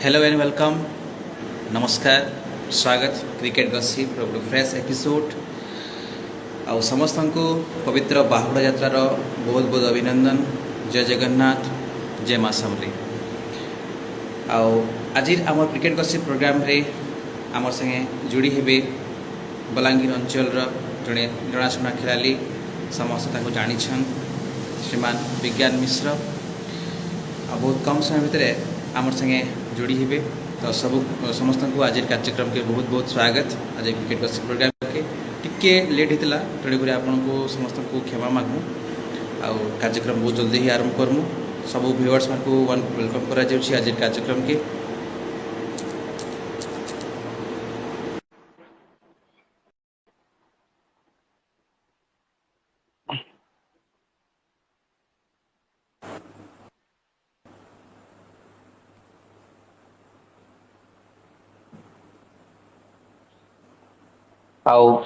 Hello and welcome नमस्कार स्वागत cricket gossip गोटे फ्रेश एपिसोड आउ समस्त को पवित्र बाहुड़ा यात्रार बहुत बहुत अभिनंदन। जय जगन्नाथ जय माँ समरी। आउ आज आम क्रिकेट गसिप प्रोग्राम रे आम संगे जोड़ी हेबे बलांगीर अंचल जड़े जनाशुना खेलाड़ी समस्त जानी श्रीमान विज्ञान मिश्र आ बहुत कम समय भितर आमर संगे जोड़ी हेबे। तो सब समस्त को आज कार्यक्रम के बहुत बहुत स्वागत। आज क्रिकेट गसिप प्रोग्राम के टिके लेट होता तेणुक आपन को समस्त को क्षमा मागमु। आ कार्यक्रम बहुत जल्दी ही आरंभ करमु। सब व्यूअर्स मान को वेलकम करा जाउछि आज कार्यक्रम के।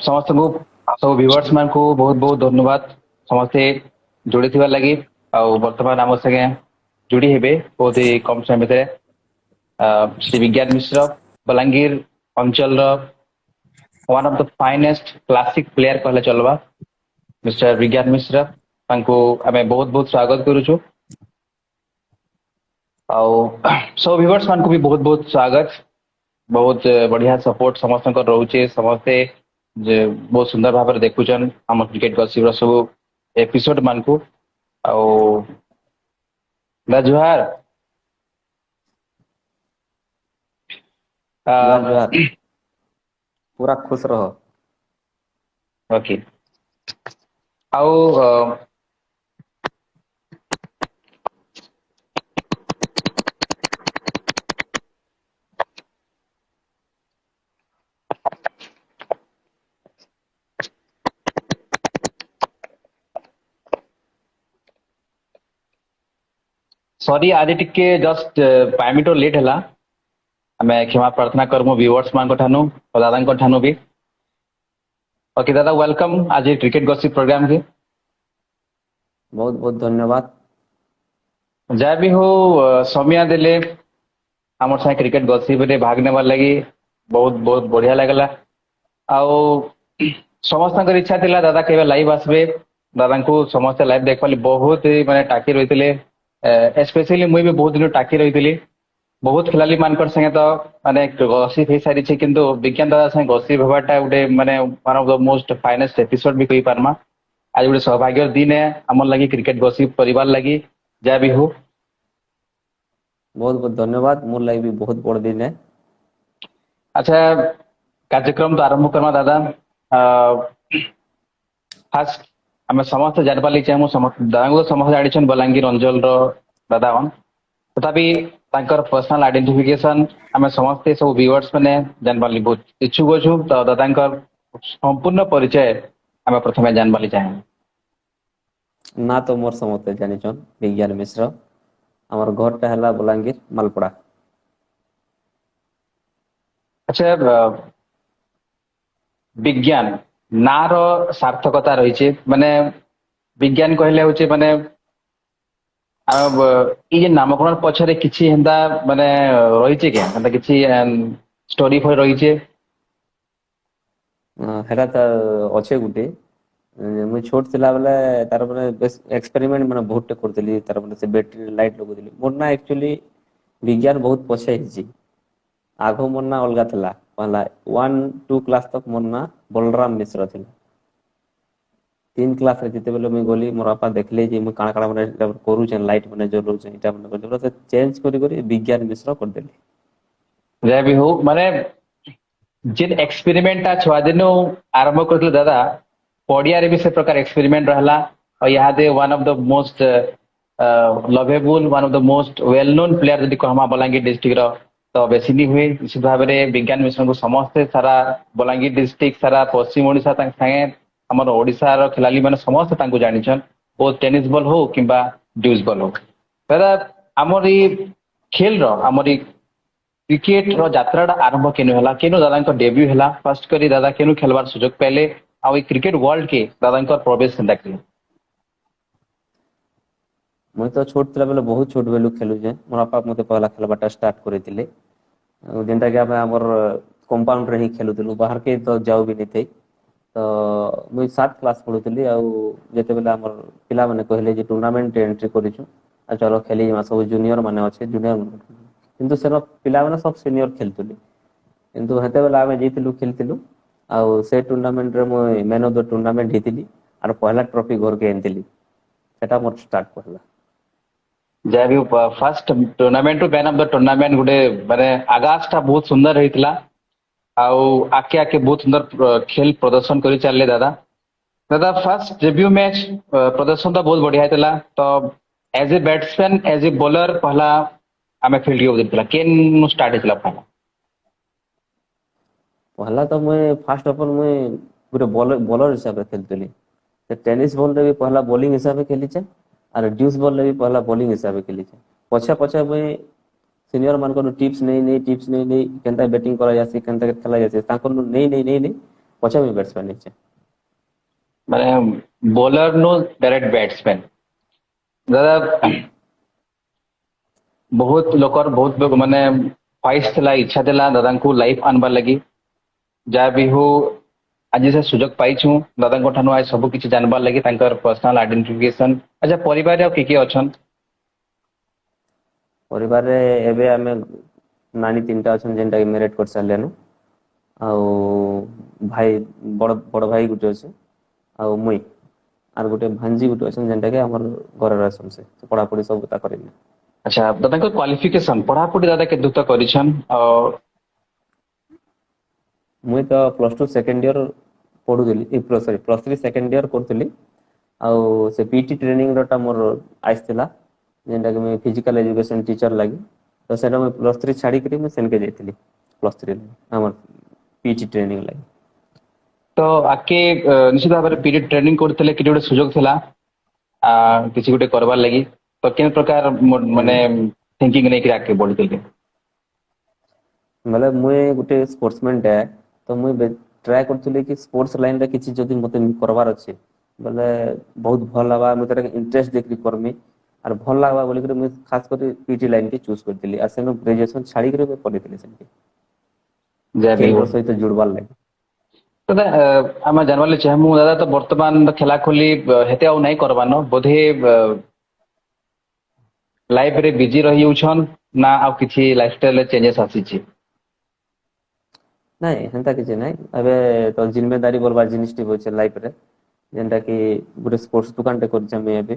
समस्त को सब व्यूअर्स मान को बहुत बहुत धन्यवाद समस्ते जोड़ी थिबार लगी। वर्तमान आम संगे जोड़ी हेबे बहुत ही कम समय भितर श्री विज्ञान मिश्र बलांगीर अंचल one of the finest classic player कहले चलवा मिस्टर विज्ञान मिश्र तांको आमे बहुत बहुत स्वागत करूछु। सब व्यूअर्स मान को भी बहुत बहुत स्वागत। बहुत बढ़िया सपोर्ट समस्त रोचे समस्ते जे बहुत सुंदर भाव देखुचन आम क्रिकेट गसिप सब एपिसोड मान को। जुहार जुहार पूरा खुश रहो। ओके आओ सॉरी आज टिके जस्ट 5 मिनट लेट है आम क्षमा प्रार्थना करमु व्यूअर्स मान ठानु और दादा ठानु भी। ओके दादा वेलकम आज क्रिकेट गसिप प्रोग्राम के। बहुत बहुत धन्यवाद। जहाँ भी हो समय देले आम साथ क्रिकेट गसिप रे भाग नेबार लगी बहुत बहुत बढ़िया लगला। समस्त इच्छा थिला दादा केबे लाइव आसबे दादा को समस्त लाइव देखवाली बहुत माने टाकी रही स्पेशली मुई भी बहुत दिन टाकी रही बहुत खिलाड़ी मानकर संगे तो माने गसिप हो सारी किंतु विज्ञान दादा संगे गसिप होबाटा गोटे माने one of the most finest episode भी कही पारमा। आज गोटे सौभाग्य दिन है आम लगी क्रिकेट गसिप परिवार लगी जहाँ भी हो। बहुत बहुत धन्यवाद मोर लगी भी बहुत बड़ दिन है। अच्छा कार्यक्रम तो आरंभ करमा दादा। फास्ट आम समस्त जानपाली चाहूँ दादा समस्त जानी बलांगीर अंचल दादा मन तथापि पर्सनल आइडेंटिफिकेशन आम समस्ते सब व्यूअर्स मैंने जानपाली बहुत इच्छुक अच्छु। तो दादा संपूर्ण परिचय आम प्रथम जानपाली चाहे। ना तो मोर समस्ते जानिछन विज्ञान मिश्र आमर घरटा है बलांगीर मालपड़ा। अच्छा विज्ञान ना रो सार्थकता रही माने विज्ञान कहले होचे माने ये नामकरण पछरे किछि हेंदा माने रही छे क्या हेंदा किछि स्टोरी फॉर रही छे। हेरा त अच्छे गुटे मुझे छोट थिला बेले तार माने एक्सपेरिमेंट माने बहुत टे करथली तार माने से बैटरी लाइट लगोदली मोर ना एक्चुअली विज्ञान बहुत पछे हिची आगो मोर ना अलगा थिला पहला 1-2 क्लास तक मोर ना बलराम मिश्र थिला। 3 क्लास रे जिते बेले मैं गली मोर आपा देखले जे मैं काणा काणा माने करू छन लाइट माने जरूर छै इटा माने जरूर से चेंज करी विज्ञान मिश्र कर देली। जय भी हो माने जिन एक्सपेरिमेंट छुआ दिन आरंभ कर दादा पड़िया भी से प्रकार एक्सपेरिमेंट रहला और यहाँ the one of the most lovable one of the most well known player जदि कहमा बलांगीर डिस्ट्रिक्ट तो बेसी नहीं हुए निश्चित भाव में विज्ञान मिश्र को समस्ते सारा बलांगीर डिस्ट्रिक्ट सारा पश्चिम ओडिशा संगे आम ओडिशार खिलाड़ी मैंने समस्त जानिछन बहुत टेनिस बॉल हो कि ड्यूज बॉल हो। दादा आमर खेल आमर क्रिकेट यात्रा आरंभ केनु हला केनु दादा डेब्यू हला फर्स्ट करी दादा केनु खेलवार सुजोग पहले आ क्रिकेट वर्ल्ड के दादा प्रवेश केनता कले। मुझे तो छोट थिला बेले बहुत छोट बेलू खेलु जे मोर बापा मते पहला खेलबाटा स्टार्ट करथिले ଯେନ୍ଟା କି ଆମେ ଆମର କମ୍ପାଉଣ୍ଡ ରେ ହିଁ ଖେଲୁଥିଲୁ ବାହାରକେ ତ ଯାଉ ବି ନାଇଁ ଥାଇ ତ ମୁଇଁ 7 କ୍ଲାସ ପଢୁଥିଲି ଆଉ ଯେତେବେଳେ ଆମର ପିଲାମାନେ କହିଲେ ଯେ ଟୁର୍ଣ୍ଣାମେଣ୍ଟ ଏଣ୍ଟ୍ରି କରିଛୁ ଆଉ ଚलो ଖେଲି ଯିମା ସବୁ ଜୁନିୟର ମାନେ ଅଛେ ଜୁନିୟର କିନ୍ତୁ ସେନ ପିଲାମାନେ ସବୁ ସିନିୟର ଖେଲୁଥିଲେ କିନ୍ତୁ ସେତେବେଳେ ଆମେ ଯାଇଥିଲୁ ଖେଳିଥିଲୁ ଆଉ ସେ ଟୁର୍ଣ୍ଣାମେଣ୍ଟରେ ମୁଁ ମ୍ୟାନ୍ ଅଫ ଦ ଟୁର୍ଣ୍ଣାମେଣ୍ଟ ହେଇଥିଲି ଆଉ ପହଲା ଟ୍ରଫି ଘରକେ ଆଣିଥିଲି ସେଟା ମୋର ଷ୍ଟାର୍ଟ କରଲା ଯାହା ବି ଫାର୍ଷ୍ଟ ଟୁର୍ଣ୍ଣାମେଣ୍ଟ ରୁ ମ୍ୟାନ୍ ଅଫ ଦ ଟୁର୍ଣ୍ଣାମେଣ୍ଟ ଗୋଟେ ମାନେ ଆଗାଜଟା ବହୁତ ସୁନ୍ଦର ହେଇଥିଲା ଆଉ ଆକେ ଆକେ ବହୁତ ସୁନ୍ଦର ଖେଳ ପ୍ରଦର୍ଶନ କରି ଚାଲିଲେ ଦାଦା ଦାଦା ଫାର୍ଷ୍ଟ ଡେବ୍ୟୁ ମ୍ୟାଚ୍ ପ୍ରଦର୍ଶନ ତ ବହୁତ ବଢିଆ ହେଇଥିଲା ତ as a batsman as a bowler पहला आम फिल्ड के उतरला केन स्टार्ट ହେଇଥିଲା ପहला ପହଲା ତ ମୁଇଁ ଫାର୍ଷ୍ଟ ଅଫ୍ ଅଲ୍ ମୁଇଁ ଗୋଟେ ବୋଲର ହିସାବରେ ଖେଲୁଥିଲି ସେ ଟେନିସ୍ ବଲ୍ ରେ ବି ପହଲା ବୋଲିଂ ହିସାବରେ ଖେଲିଛେ ଆର ଡ୍ୟୁସ୍ ବଲ୍ ରେ ବି ପହଲା ବୋଲିଂ ହିସାବରେ ଖେଲିଛେ ପଛେ ପଛେ ମୁଇଁ ସିନିୟର ମାନଙ୍କର ଟିପ୍ସ ନେଇ କେନ୍ତା ବ୍ୟାଟିଂ କରାଯାସି କେନ୍ତା ଖେଲା ଯାସି ତାଙ୍କର ନେଇ ପଛେ ମୁଇଁ ବ୍ୟାଟ୍ସମ୍ୟାନ୍ ହେଇଛେ ମାନେ ବୋଲର नो डायरेक्ट बैट्समैन दादा बहुत लोकर बहुत लोग माने ख्वाहिश थिला इच्छा थिला दादा को लाइफ आनबार लगी जहाँ भी हो आज से सुजोग पाइछु दादा को ठानु आज सब किछि जानबार लगी तांकर पर्सनल आइडेंटिफिकेशन अच्छा परिवार रे के अछन ପରିବାରରେ ଏବେ ଆମେ ନାନୀ 3ଟା ଅଛନ୍ ଯେନ୍ଟା କି ମ୍ୟାରେଜ୍ କରି ସାରିଲେନ ଆଉ ଭାଇ ବଡ ଭାଇ ଗୋଟେ ଅଛି ଆଉ ମୁଇଁ ଆର ଗୋଟେ ଭାଞ୍ଜି ଗୋଟେ ଅଛନ୍ ଯେନ୍ଟା କି ଆମର ଘରେ ରହସନ୍ ସେ ପଢାପଢି ସବୁ ତା କରିଲେ अच्छा दादा को क्वालिफिकेशन पढ़ापढ़ी दादा के दुत करिछन और ମୁଇଁ ତ +2 ସେକେଣ୍ଡ ଇୟର ପଢୁଥିଲି ସରି +3 ସେକେଣ୍ଡ ଇୟର କରୁଥିଲି ଆଉ ସେ ପିଟି ଟ୍ରେନିଂ ଟା ମୋର ଆସିଥିଲା ଯେନ୍ଟା କି ମୁଇଁ ଫିଜିକାଲ ଏଜୁକେशन टीचर ଲାଗି ତ ସେଟା ମୁଁ +3 ଛାଡିକିରି ମୁଁ ସେନକେ ଯାଇଥିଲି +3 ଆମର ପିଟି ଟ୍ରେନିଂ ଲାଗି तो आके निश्चित भाव में पीरियड ट्रेनिंग करते कि गोटे सुजोग थिला किसी गोटे करबार लगी तो केन प्रकार माने थिंकिंग नहीं कि आके बढ़ी ବୋଲେ ମୁଇଁ ଗୋଟେ ସ୍ପୋର୍ଟସମ୍ୟାନ୍ ଟେ ତ ମୁଇଁ ଟ୍ରାଏ କରୁଥିଲି କି ସ୍ପୋର୍ଟସ ଲାଇନ ରେ କିଛି ଯଦି ମତେ କରବାର ଅଛି ବୋଲେ ବହୁତ ଭଲ ହବା ମୁଁ ତାର ଇଣ୍ଟରେଷ୍ଟ ଦେଇକି କରମି ଆର ଭଲ ଲାଗବା ବୋଲିକିରି ମୁଇଁ ଖାସ କରି ପିଟି ଲାଇନ କେ ଚୁଜ କରିଥିଲି ଆଉ ସେନ ଗ୍ରାଜୁଏସନ ଛାଡିକିରି ମୁଁ ପଢିଥିଲି ସେମିତି जय भी ଖେଳ हो ସହିତ जुड़बार ଲାଗି दादा आम जानवार चाहमु दादा तो वर्तमान खेला खोली हेते आउ नहीं करबानो बोधे लाइफ रे बिजी रही उछन ना आउ किछि लाइफस्टाइल चेंजेस आसीछि ନାଇଁ ହେନ୍ତା କିଛି ନାଇଁ ଏବେ ତ ଜିम्मेदारी बोलबार ଜିନିଷ ଟି ଅଛି ଲାଇଫ ରେ ଯେନ୍ଟା କି ଗୋଟେ ସ୍ପୋର୍ଟସ ଦୋକାନଟେ କରିଛେ ମୁଇଁ ଏବେ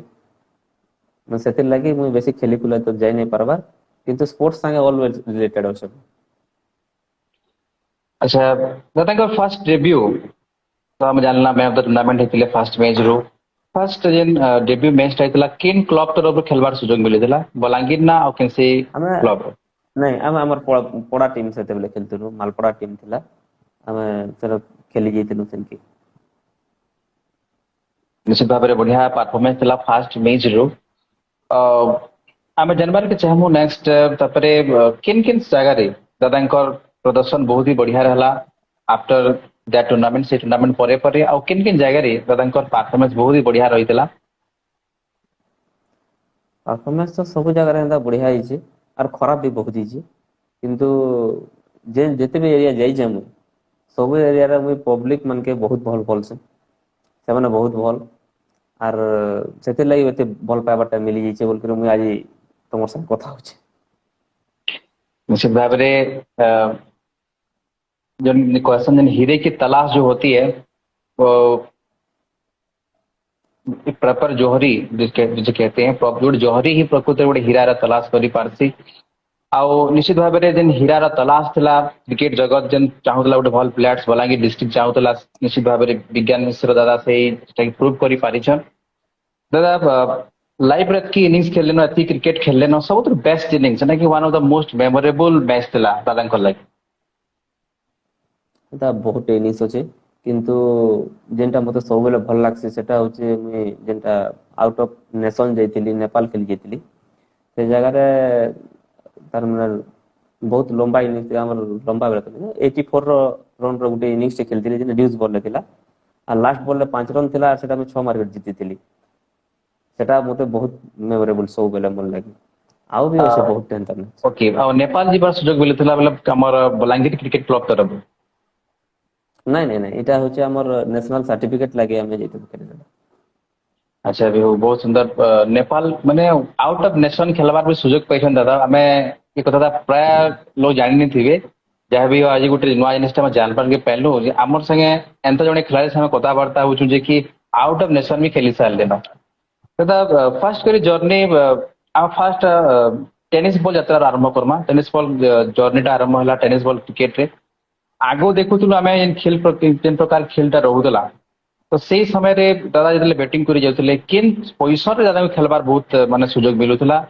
ମୁଁ ସେଥିର ଲାଗି ମୁଇଁ ବେଶୀ ଖେଲି ଖୁଲା ତ ଯାଇ ନାଇଁ ପାରବାର କିନ୍ତୁ ସ୍ପୋର୍ଟସ ସାଙ୍ଗେ ଅଲୱେଜ ରିଲେଟେଡ ଅଛି अच्छा दादा का फर्स्ट डेब्यू तो हम जानला मैन ऑफ द टूर्नामेंट हेतिले फर्स्ट मैच रो फर्स्ट जेन डेब्यू मैच हेतिला किन क्लब तरफ खेलबार सुजोग मिलिथिला बलांगीर ना और केनसे ଆମେ क्लब ନାଇଁ ଆମେ ଆମର ପଡା ଟିମ୍ ସେତେବେଳେ ଖେଲୁଥିଲୁ ମାଲପଡା ଟିମ୍ ଥିଲା ଆମେ ସେଟା ଖେଲି ଯାଇଥିଲୁ ସେନକି निश्चित भाव में बढ़िया परफॉर्मेंस थिला फर्स्ट मैच रो आम जानबार के चाहमु नेक्स्ट तापरे किन किन जगह रे दादांकर प्रदर्शन बहुत ही बढ़िया रहला आफ्टर दैट टूर्नामेंट से टूर्नामेंट परे परे आ किन किन जगह रे दादांकर परफॉर्मेंस बहुत ही बढ़िया रहितला परफॉर्मेंस ତ ସବୁ ଜାଗାରେ ଏନ୍ତା ବଢିଆ ହେଇଛି ଆର ଖରାପ ବି ବହୁତ ହେଇଛି କିନ୍ତୁ ଯେତେ ବି ଏରିଆ ଯାଇଛେ ମୁଇଁ ସବୁ ଏରିଆରେ ମୁଇଁ ପବ୍ଲିକ ମାନକେ ବହୁତ ଭଲ ଭଲସେ ସେମାନେ ବହୁତ ଭଲ ଆର ସେଥିର ଲାଗି ଏତେ ଭଲ ପାଇବାରଟା ମିଲି ଯାଇଛେ ବୋଲିକରି ମୁଇଁ ଆଜି ତମର ସାଙ୍ଗେ କଥା ହଉଛି निश्चित भाव में जो क्वेश्चन जन हीरे की तलाश जो होती है वो प्रॉपर जोहरी जिसे कहते हैं प्रॉपर जोहरी ही प्रकृत गोटे हीरार तलाश करी पारसी आउ निश्चित भाव में जेन हीरार तलाश थिला क्रिकेट जगत जेन चाहूला गोटे भल प्लेयर्स बलांगीर डिस्ट्रिक्ट चाहूला निश्चित भाव में विज्ञान मिश्र दादा से प्रूव करी पारिछन दादा लाइफ रे की इनिंग्स खेललेन अति क्रिकेट खेललेन सब बेस्ट इनिंग्स ना कि one of the most memorable match थिला दादांकर लाइफ ଏଟା ବହୁତ ଇନିଂସ ଅଛି କିନ୍ତୁ ଯେନ୍ଟା ମତେ ସବୁବେଳେ ଭଲ ଲାଗ୍ସି ସେଟା ହଉଛି ମୁଇଁ ଯେନ୍ଟା ଆଉଟ ଅଫ ନେସନ ଯାଇଥିଲି ନେପାଳ ଖେଲି ଯାଇଥିଲି ସେ ଜାଗାରେ ତାର ମାନେ ବହୁତ ଲମ୍ବା ଇନିଂସ ଆମର ଲମ୍ବା ବେଳ 84 ରନ୍ ର ଗୋଟେ ଇନିଂସ ଟେ ଖେଳିଥିଲି ଯେଟା ଡ୍ୟୁସ୍ ବଲ୍ ରେ ଥିଲା ଆଉ ଲାଷ୍ଟ ବଲ୍ ରେ 5 ରନ୍ ଥିଲା ସେଟା ମୁଁ 6 ମାର୍କେଟ ଜିତିଥିଲି ସେଟା ମତେ ବହୁତ ମେମୋରେବଲ ସବୁବେଳେ ଭଲ ଲାଗେ आउ भी अच्छे बहुत टेन मैच। ओके और नेपाल जीवार सुजोग मिलुଥିଲା बेले हमर बलांगीर क्रिकेट क्लब तरफ नहीं नहीं नहीं इटा होचे हमर नेशनल सर्टिफिकेट लागे हमें जेते खेले। अच्छा भी बहुत सुंदर नेपाल माने आउट ऑफ नेशन खेलबार भी सुजोग पाइछन दादा हमें ये कथा प्राय लोग जानि नहीं थिबे जहाँ भी आज गोटे नुआ जिनिस जानपार के पहलू आमर संगे एंत जड़े खिलाड़ी संगे कथबार्ता होचु जे कि आउट ऑफ नेशन भी खेली सारे दादा फास्ट करी जर्नी आ फास्ट टेनिस बॉल यात्रा आरंभ करमा टेनिस बॉल जर्नीटा आरंभ होला टेनिस बॉल क्रिकेट रे आगो देखुथुलु आमे इन खेल तीन प्रकार खेलटा रहुतला तो से समय रे दादा जतले बैटिंग करी जाउतले किन पोजीशन रे दादा खेलबार बहुत माने सुजोग मिलुथला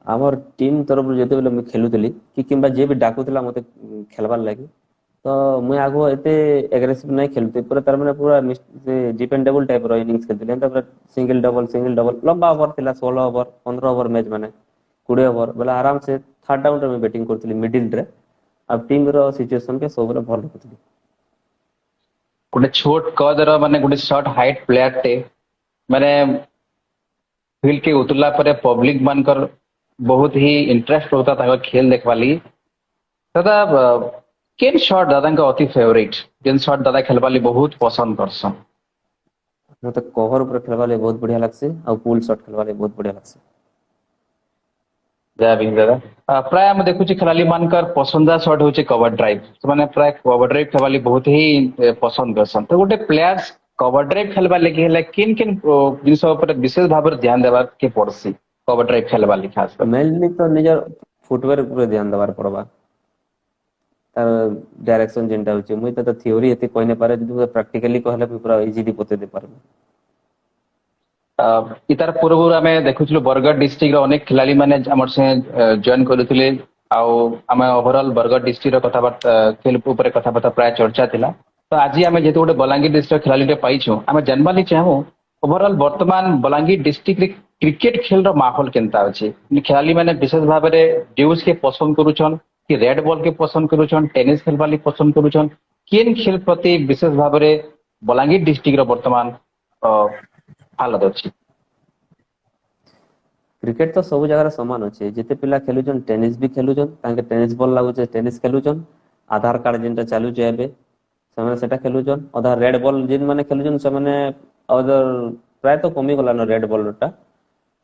आमर टीम तरफ जेते बेले मैं खेलुतली कि किंबा जे भी डाकुतला मते खेलबार लागि तो मैं आगो एते एग्रेसिव नहीं खेलते पूरा तार माने पूरा डिपेंडेबल टाइप रो इनिंग्स खेलते तापर सिंगल डबल लंबा ओवर थिला 16 ओवर 15 ओवर मैच माने 20 ओवर बेला आराम से थर्ड डाउन रे मैं बैटिंग करतली मिडिल रे अब टीम रो सिचुएशन के सब रे भल रखतली गोटे छोट कदर माने गोटे शॉर्ट हाइट प्लेयर टे माने फील्ड के उतरला पर पब्लिक मानकर बहुत ही इंटरेस्ट होता था खेल देखवा ली दादा केन शॉट दादा का अति फेवरेट केन शॉट दादा खेलबा ली बहुत पसंद करसन मते कवर ऊपर खेलबा ले बहुत बढ़िया लागसे और पुल शॉट खेलबा ले बहुत बढ़िया लागसे जय भीम दादा प्राय हम देखु खेलाली मानकर पसंदा शॉट होचे कवर ड्राइव तो माने प्राय कवर ड्राइव खेलबा ली बहुत ही पसंद करसन तो गोटे प्लेयर्स कवर ड्राइव खेलबा लेके हेला किन किन जिनस ऊपर विशेष भाव ध्यान देबा के पड़सी कवर ड्राइव खेलबा ली खास कर मेनली तो निजर फुटवेयर ऊपर ध्यान देबार पड़बा तार डायरेक्शन जेंटा होचे मुई तो थ्योरी एते कोइ नै पारे जदि प्रैक्टिकली कहले पूरा इजीली बते दे पारबे इतार पूर्व आम देखुलु बरगढ़ डिस्ट्रिक्ट अनेक खिलाड़ी मैंने से जॉइन करुले आम ओवरऑल बरगढ़ डिस्ट्रिक्ट कथबार्ता खेल उपर कथबार्ता प्राय चर्चा थिला तो आज आम जेहेतु गोटे बलांगीर डिस्ट्रिक्ट खिलाड़ी पाइछू आम जानवाली चाहूँ ओवरऑल वर्तमान बलांगीर डिस्ट्रिक्ट क्रिकेट खेल रो माहौल केनता अछि खिलाड़ी मैंने विशेष भाव में ड्यूज के पसंद करुछन कि रेड बॉल के पसंद करुछन टेनिस खेल वाली पसंद करुछन केन खेल प्रति विशेष भाव में बलांगीर डिस्ट्रिक्ट रो वर्तमान हालत अच्छी क्रिकेट तो सब जगह समान अच्छे जिते पिला खेलुछन टेनिस भी खेलुछन तांके टेनिस बॉल लागुचे टेनिस खेलुछन आधार कार्ड जिनटा चालू जे एबे समय सेटा खेलुछन आधार रेड बॉल जिन माने खेलुछन से माने अदर प्राय तो कमी गला न रेड बॉल टा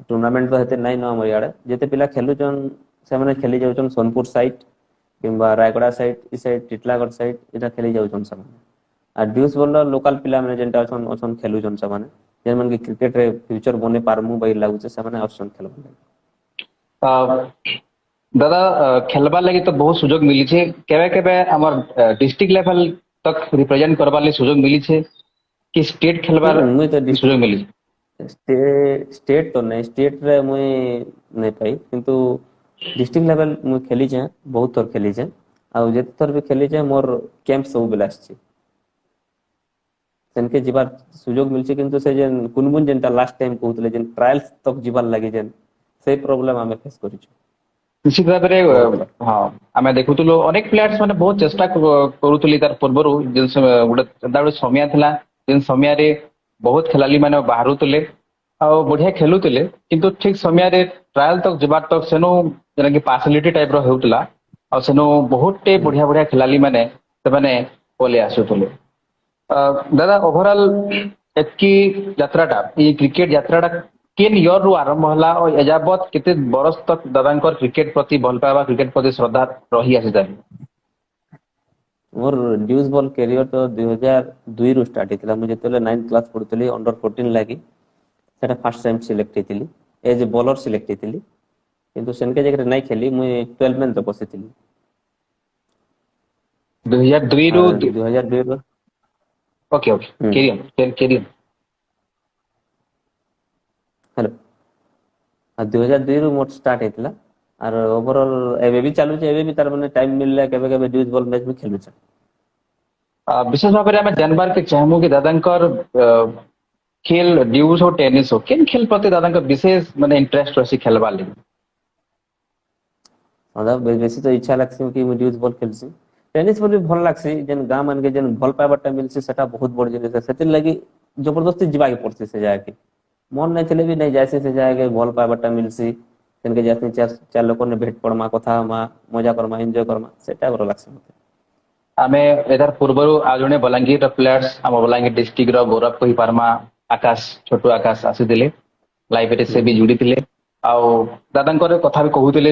टूर्नामेंट तो हेते नाही न हमर याडे जिते पिला खेलुछन से माने खेली जाउछन सोनपुर साइड किंबा रायगड़ा साइड ई साइड टिटलागढ़ साइड इटा खेली जाउछन से माने आ ड्यूस बॉल लोकल पिला माने जेनटा अछन खेलुछन से माने जेन मन के क्रिकेट रे फ्यूचर बने पारमु बई लागुचे से माने ऑप्शन खेलबा दादा खेलबा लगी तो बहुत सुजोग मिली छे केबे केबे हमर डिस्ट्रिक्ट लेवल तक रिप्रेजेंट करबा ले सुजोग मिली छे कि स्टेट खेलबार मुई तो सुजोग मिली स्टेट तो नहीं स्टेट रे मुई नहीं पाई किंतु डिस्ट्रिक्ट लेवल मुई खेली छे बहुत थर खेली छे आ जेते थर भी खेली छे मोर कैंप सब बेलास छे सेनके जीवार सुजोग मिलছে কিন্তু से जेन कुनबुन जेनटा लास्ट टाइम कहउतले जेन ट्रायल्स तक जीवार लागि जेन से प्रॉब्लम हमें फेस करिछु निश्चित भाव में हाँ आम देखुलु अनेक प्लेयर्स मैंने बहुत चेष्टा करुली तार पूर्वर गोटे समय था जेन समय रे बहुत खिलाड़ी मैंने बाहरुले आ बढ़िया खेलुले किंतु ठीक समय रे ट्रायल तक जीवार तक सेनु जेना कि पार्सलिटी टाइप रो हेउतला आ सेनु बहुत बढ़िया बढ़िया खिलाड़ी मैंने पले आसुले दादा ओवरऑल एतकी यात्राटा ये क्रिकेट यात्राटा केन ईयर रु आरंभ होला और एजाबत केते बरस तक दादांकर क्रिकेट प्रति भल पावा क्रिकेट प्रति श्रद्धा रही आसी जाय मोर ड्यूज बॉल कैरियर तो 2002 रु स्टार्ट हितला मु जेतले 9th क्लास पढुतली अंडर 14 लागि सेटा फर्स्ट टाइम सिलेक्ट हितली एज ए बॉलर सिलेक्ट हितली किंतु सेनके जगह नहीं खेली मु 12 में तो बसितली 2002 रु 2002 रो okay okay carry on hello 2002 रु मोट स्टार्ट हेतला और ओवरऑल एबे भी चालू छे एबे भी तार माने टाइम मिलले केबे केबे ड्यूज बॉल मैच में खेलु छे विशेष भाव में जानबार के चाहमु कि दादांकर खेल ड्यूज हो टेनिस हो केन खेल प्रति दादांकर विशेष माने इंटरेस्ट रसी खेलबा ले सदा बेसी तो इच्छा लागसी कि मु ड्यूज बॉल खेलसी टेनिस बॉल भी भल लागसी जेन गाम मन के जेन भल पाइबाटा मिलसी सेटा बहुत बड़ जिनिस सेति लागि जबरदस्ती जीवा के पड़सी से जाके मन नहीं ଥିଲେ ବି नहीं जायसी से जाएगा भल पाइबाटा मिलसी ସେनके जाती चार चार लोक ने भेट पड़मा कथा हमा मजा करमा एंजॉय करमा सेटा भल लागसे मते आमे एदार पूर्वरु आ जणे बलांगीर प्लेयर्स हम बलांगीर डिस्ट्रिक्ट रो गौरव कहि पारमा आकाश छोटू आकाश आसीथिले लाइब्रेरी से भी जुड़ी थिले आउ दादांकर कथा भी कहूतिले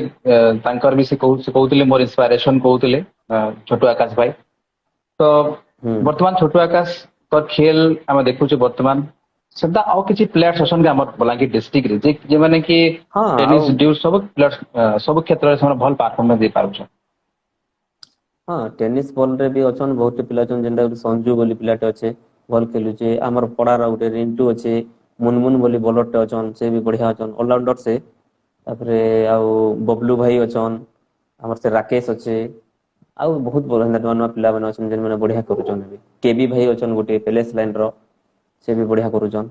तांकर भी से कहूतिले मोर इंस्पिरेशन कहूतिले छोटू आकाश भाई तो वर्तमान छोटू आकाश तो खेल आमे देखुछु वर्तमान सदा आउ किछि प्लेयर्स असन के हमर बलांगीर डिस्ट्रिक्ट रे जे माने कि हाँ टेनिस ड्यू सब प्लेयर्स सब क्षेत्र रे हम भल परफॉर्मेंस दे पारुछ हाँ टेनिस बॉल रे भी अछन बहुत पिला अछन जेंदा संजू बोली पिलाटे अच्छे भल खेलुचे हमर पड़ार गोटे रिंटू अच्छे मुनमुन बोली बॉलरटे अछन से भी बढ़िया अछन ऑलराउंडर से तापरे आउ बबलू भाई अछन हमर से राकेश अच्छे आउ बहुत बढ़िया नवा नवा पिला बन अछन जेन माने बढ़िया करूछन भी केबी भाई अछन गोटे पैलेस लाइन रो से भी बढ़िया करूछन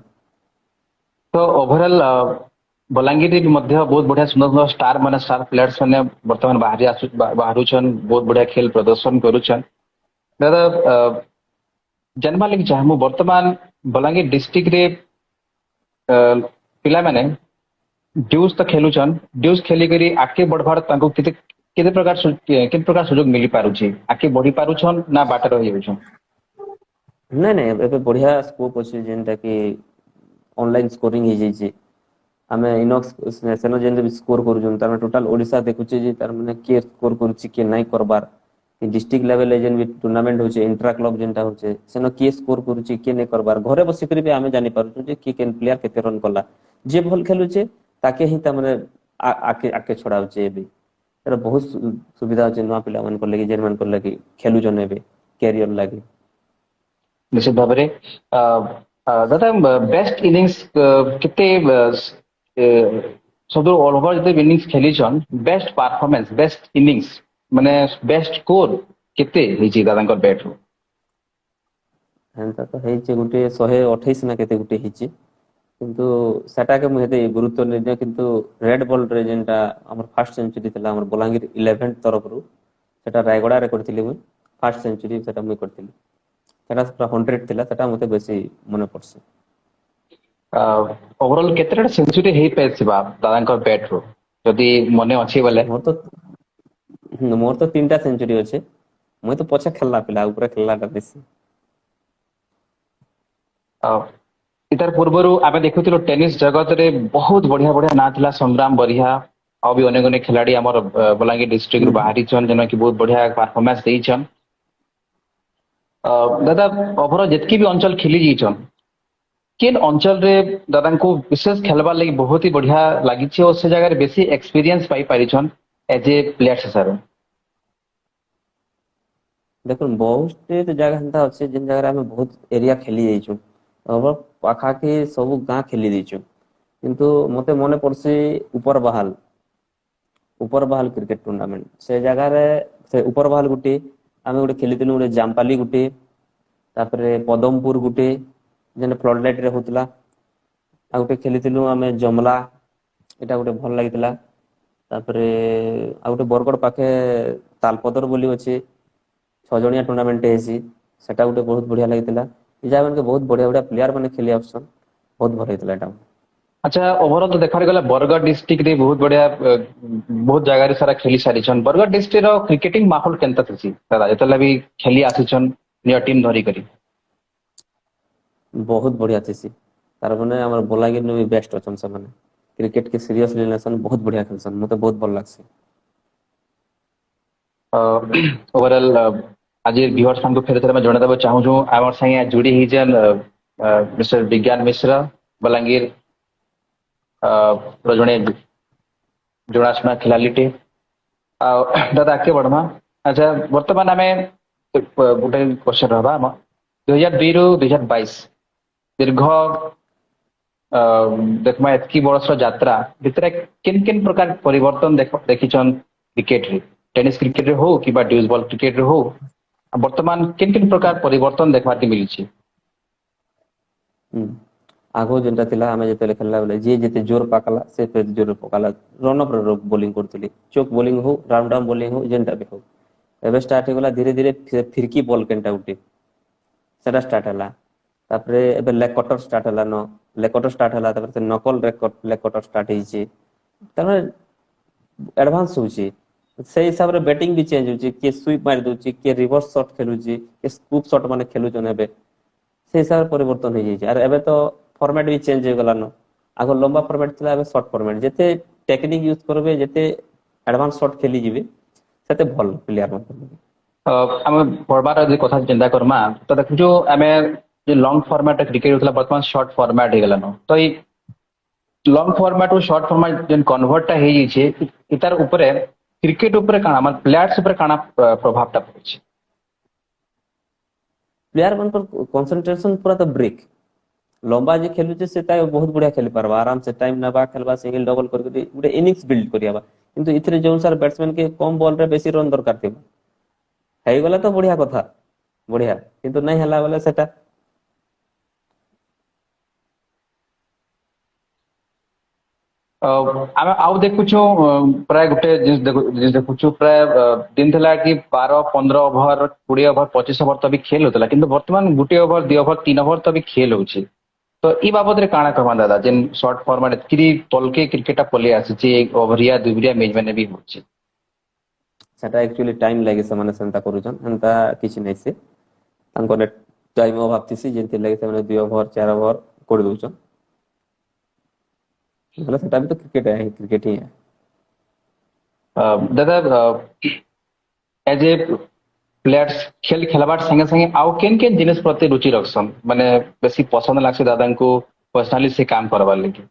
तो ओवरऑल बलांगीर भी मध्य बहुत बढ़िया सुंदर सुंदर स्टार माने स्टार प्लेयर्स माने वर्तमान बाहरुछन बहुत बढ़िया खेल प्रदर्शन करूछन दादा जन्मा लगी चाहे मु वर्तमान बलांगीर डिस्ट्रिक्ट रे पिला माने ड्यूज तो खेलुछन ड्यूज खेली करी आके बढ़वार तांको केते केते प्रकार सुযোগ मिली पारुछि आके बढ़ी पारुछन ना बाट रहि जाउछन नहीं नहीं एबे बढ़िया स्कोप अच्छे जेनटा कि ऑनलाइन स्कोरिंग हो जाइए आम इनॉक्स सेनो जेन भी स्कोर करूँ तार टोटाल ओडिशा देखुचे जे तार माने के स्कोर करूची के नहीं करबार डिस्ट्रिक्ट लेवल जेन भी टूर्नामेंट होचे इंट्रा क्लब जेनटा होचे सेनो के स्कोर करूची के नहीं करबार घरे बसी करी भी आमे जानि पारुछु जे के केन प्लेयर केते रन कला जे भल खेलुचे ताके ही ता माने आके आके छड़ाउचे एबे तर बहुत सुविधा होचे नवा पिला मन को लगी जेन मन को लगी खेलु जने एबे कैरियर लागी निश्चित भाव में दादा बेस्ट इनिंग्स केते सब ऑल ओवर जते इनिंग्स खेलीछन बेस्ट परफॉर्मेंस बेस्ट इनिंग्स माने बेस्ट स्कोर केते हिची दादांकर बैट रो हेंता तो हेचे गुटे 128 ना केते गुटे हिची किंतु सेटा के मुहेते गुरुत्व नै दिया किंतु रेड बॉल रे जेनटा हमर फर्स्ट सेंचुरी थिला हमर बलांगीर 11th तरफ रु सेटा रायगडा रे करथिले मु फर्स्ट सेंचुरी सेटा मु करथिले सेटा पूरा 100 थिला सेटा मते बेसी मने पड़से ओवरऑल केतेटा सेंचुरी हेई पैसिबा दादांकर बैट रो जदी मने अछि बोले मोर तो 3टा सेंचुरी अछि मु तो पछा खेलला पिला ऊपर खेललाटा बेसी इतार पूर्वरु आमे देखुतिलो टेनिस जगत रे बहुत बढ़िया बढ़िया ना थिला संग्राम बरिया और भी अनेक अनेक खिलाड़ी हमर बलांगीर डिस्ट्रिक्ट रु बाहरी छन जेना कि बहुत बढ़िया परफॉर्मेंस देई छन दादा ओवरऑल जेतकी भी अंचल खेली जीछन केन अंचल रे दादा को विशेष खेलबा लागि बहुत ही बढ़िया लागि छै और से जगह रे बेसी एक्सपीरियंस पाई पारि छन एज ए प्लेयर सर देखो बहुत जगह हंता अछि जिन जगह हमें बहुत एरिया खेली जाइछु अब पाखा के सब गां खेली देछु किंतु मते मने पड़से ऊपर बहाल क्रिकेट टूर्नामेंट से जगह रे से ऊपर बहाल गुटे आमे गुटे खेली दिनु गुटे जामपाली गुटे तापरे पदमपुर गुटे जेने फ्लड लाइट रे होतला आ गुटे खेली दिनु आमे जमला एटा गुटे भल लागितला तापरे आ गुटे बरगड पाखे तालपदर बोली अछि 6 जणिया टूर्नामेंट हेसी सेटा गुटे बहुत बढ़िया लागितला इजा मन के बहुत बढ़िया बढ़िया प्लेयर माने खेली ऑप्शन बहुत भल हेतला एटा अच्छा ओवरऑल तो देखार गला बरगड डिस्ट्रिक्ट रे बहुत बढ़िया बहुत जगह रे सारा खेली सारी छन बरगड डिस्ट्रिक्ट रो क्रिकेटिंग माहौल केनता थसी दादा एतला भी खेली आसी छन नियर टीम धरी करी बहुत बढ़िया थसी तार माने हमर बलांगीर ने भी बेस्ट अछन से माने क्रिकेट के सीरियसली लेसन बहुत बढ़िया खेलसन मते बहुत भल लागसे ओवरऑल आज व्यूअर्स को फेर थरे मैं जणा देबो चाहू छु हमर संगे जुड़ी ही जन मिस्टर विज्ञान मिश्र बलांगीर जड़े जनाशुना खिलाड़ीटे दादा आगे बढ़मा अच्छा वर्तमान आम गोटे क्वेश्चन रहा 2002 रु 2022 दीर्घ देखमा एतकी वर्ष यात्रा भितर किन किन प्रकार परिवर्तन देखिछन क्रिकेट रे टेनिस क्रिकेट रे हो कि बा ड्यूज बॉल क्रिकेट रे हो वर्तमान किन किन प्रकार परिवर्तन देखबा के मिली छी आगो जेनटा थिला हमें जेते खेलला बेले जे जेते जोर पाकला से पे जोर पकाला रन अप बॉलिंग करतली चोक बॉलिंग हो राउंड डाउन बॉलिंग हो जेनटा भी हो एबे स्टार्ट हो गला धीरे धीरे फिरकी बॉल केनटा उठी सेटा स्टार्ट हला तापरे एबे लेग कटर स्टार्ट हला न लेग कटर स्टार्ट हला तापरे से नकल लेग कटर स्टार्ट ହେଇଛି तापरे एडवांस होଉଛି से हिसाब रे बैटिंग भी चेंज होଉଛି के स्वीप मार दोଉଛି के रिवर्स शॉट खेलुଛି के स्कूप शॉट माने खेलुछन एबे से हिसाब रे परिवर्तन हो जाइए। और एबे तो फॉर्मेट भी चेंज हो गला न आगो लंबा फॉर्मेट थिला एबे शॉर्ट फॉर्मेट जेते टेक्निक यूज करबे जेते एडवांस शॉट खेली जिवे सेते भल प्लेयर मन आम पढ़बार जे कथा चिंता करमा तो देखु आम जे लॉन्ग फॉर्मेट क्रिकेट होता बर्तमान शॉर्ट फॉर्मेट हो गलान तो ये लॉन्ग फॉर्मेट और शॉर्ट फॉर्मेट जेन कन्वर्ट टा हे जे इतार ऊपर क्रिकेट ऊपर काना मतलब प्लेयर्स ऊपर काना प्रभाव टा पड़छ प्लेयर मन पर कंसंट्रेशन पूरा तो ब्रेक लंबा जे खेलुचे से ताय बहुत बढ़िया खेली पारबा आराम से टाइम नबा खेलबा सिंगल डबल करके गुटे इनिंग्स बिल्ड करियाबा किंतु इथरे जोन सार बैट्समैन के कम बॉल रे बेसी रन दरकार थिबा हेई गला तो बढ़िया कथा बढ़िया किंतु नहीं हला वाला सेटा आम आउ देखुछु प्राय गोटे देखुछु प्राय दिन थिला कि 12-15 ओवर 20 ओवर 25 ओवर तो भी खेल होतला किंतु वर्तमान गोटे ओवर 2 ओवर 3 ओवर तो भी खेल होछि तो ई बाबत रे काना कहमा दादा जेन शॉर्ट फॉर्मेट एतकी तलके क्रिकेट पले आसी ओवरिया दुबरिया मैच माने भी होछि सेटा एक्चुअली टाइम लागे से माने सेंता करूछन एंता किछि नै से तांको ने टाइम अभाव थिसी जेंति लागे से माने 2 ओवर 4 ओवर कोड दोछन मतलब सेटा भी तो क्रिकेट ही है दादा एज ए प्लेयर्स खेल खेलबार संगे संगे आउ केन केन जिनिस प्रति रुचि रखसन माने बेसी पसंद लागसे दादा को पर्सनली से काम करबार लागि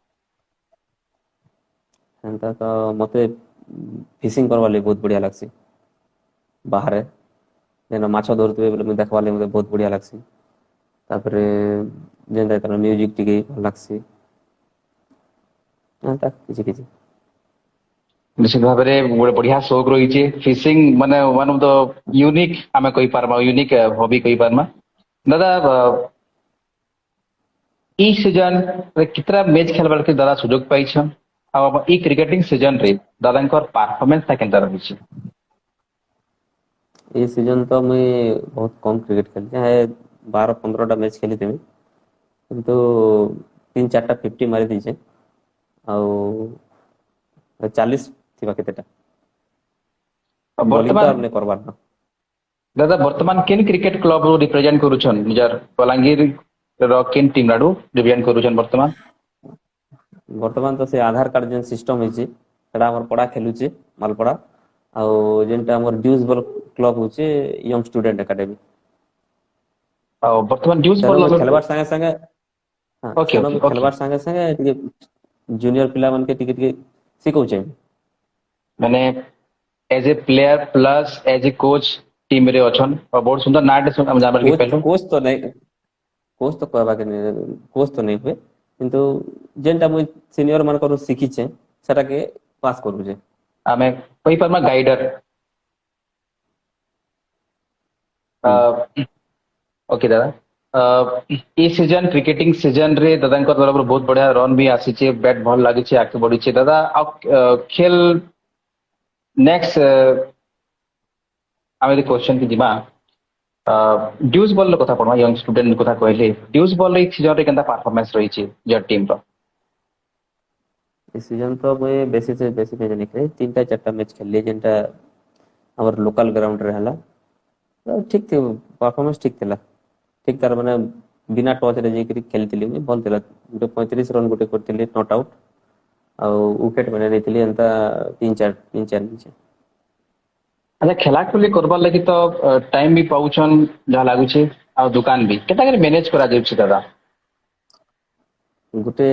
एंता तो मते फिशिंग करवा ले बहुत बढ़िया लागसी बाहर जेना माछ धरतबे बोले मैं देखवा ले मते बहुत बढ़िया लागसी तापरे जेंदा तर म्यूजिक टिके भल लागसी एंता किछि किछि निश्चित भाव में गोटे बढ़िया शौक रही फिशिंग माने वन ऑफ द यूनिक आम कही पारमा यूनिक हॉबी कही पारमा दादा ई सीजन रे कितना मैच खेलबार के दादा सुजोग पाई छन आ ई क्रिकेटिंग सीजन रे दादा को परफॉर्मेंस ता केनता रही छी ये सीजन तो मैं बहुत कम क्रिकेट खेलते हैं 12-15 टा मैच खेली थी किंतु 3-4 टा 50 मारी दीचे आउ 40 थिबा केतेटा बॉलिंग तो वर्तमान आपने करबार ना दादा वर्तमान केन क्रिकेट क्लब रो रिप्रेजेंट करूछन निजर बलांगीर रो केन टीम लाडू रिप्रेजेंट करूछन वर्तमान वर्तमान तो से आधार कार्ड जेन सिस्टम होची सेटा हमर पड़ा खेलुची मालपड़ा आउ जेनटा हमर ड्यूज बॉल क्लब होची यंग स्टूडेंट एकेडमी आ वर्तमान ड्यूज बॉल खेलबार संगे संगे हां ओके ओके खेलबार संगे संगे टिके जूनियर पिला मन के टिके टिके सिखौचे माने as a player plus as a coach team रे अछन और बहुत सुंदर नाट हम जाबर के पहलो कोच तो कहबा के कोच तो नहीं हुए किंतु जेनटा मुई सीनियर मान करू सिखी छे सेटा के पास करू जे आमे कही परमा गाइडर ओके दादा ई सीजन क्रिकेटिंग सीजन रे दादा को तरफ बहुत बढ़िया रन भी आसी छे बैट भल लागि छे आके बढ़ी छे दादा खेल नेक्स्ट आमे क्वेश्चन की जिमा ड्यूज बॉल कथा पड़वा यंग स्टूडेंट कथा कहले ड्यूज बॉल रे सीजन रे केनता परफॉर्मेंस रही छे जर टीम रो इस सीजन तो मैं बेसी से बेसी मैच नहीं खेले 3-4 मैच खेलले जेनटा हमर लोकल ग्राउंड रे हला तो ठीक थे परफॉर्मेंस ठीक थिला ठीक तार माने बिना टच रे जे खेलतिली मैं भल थिला गुटे 35 run Gute करतिली not out uh wicket माने नेतिली एंता 3-4 नीचे अच्छा खेला खुली करबार लागि तो टाइम भी पाउछन जा लागु छे आ दुकान भी केता करे मैनेज करा जाउ छी दादा गुटे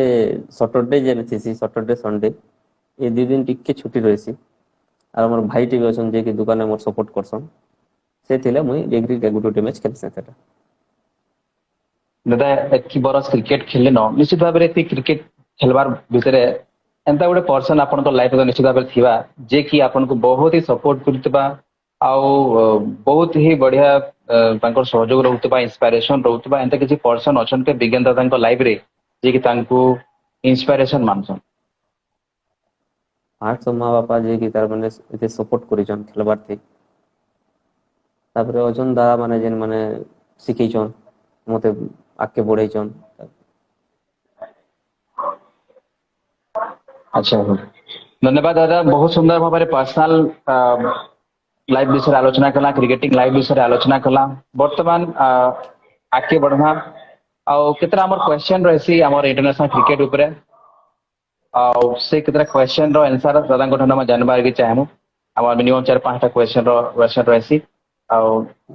सैटरडे जेन थीसी सैटरडे संडे ये 2 दिन टिके छुट्टी रहसी और हमर भाई टी भी अछन जे कि दुकान में मोर सपोर्ट करसन से थिले मुई एग्री के गुटे मैच खेल सेटा दादा एतकी बरस क्रिकेट खेले न निश्चित भाव रे क्रिकेट खेलबार भितरे एंता गोटे पर्सन आपन को लाइफ निश्चित भाव थिबा जे कि आपन को बहुत ही सपोर्ट करतबा आउ बहुत ही बढ़िया तांकर सहयोग रहउतबा इंस्पिरेशन रहउतबा एंता किसी पर्सन अछन के विज्ञान दादा को लाइफ रे जे कि तांको इंस्पिरेशन मानसन आठ माँ बापा जे कि तार माने एते सपोर्ट करिछन खेलबार थे तापरे अजन दा माने जेन माने सिखैछन मते आगे बढ़ाइछन। अच्छा धन्यवाद दादा बहुत सुंदर भाव पर्सनाल लाइफ विषय आलोचना कला क्रिकेटिंग लाइफ विषय आलोचना कला वर्तमान आगे बढ़ना आउ केतरा हमर क्वेश्चन रहसी हमर इंटरनेशनल क्रिकेट ऊपर आउ से केतरा क्वेश्चन रो आंसर दादा को हम जानबार के चाहमु हमर मिनिमम 4-5 टा क्वेश्चन रहसी आउ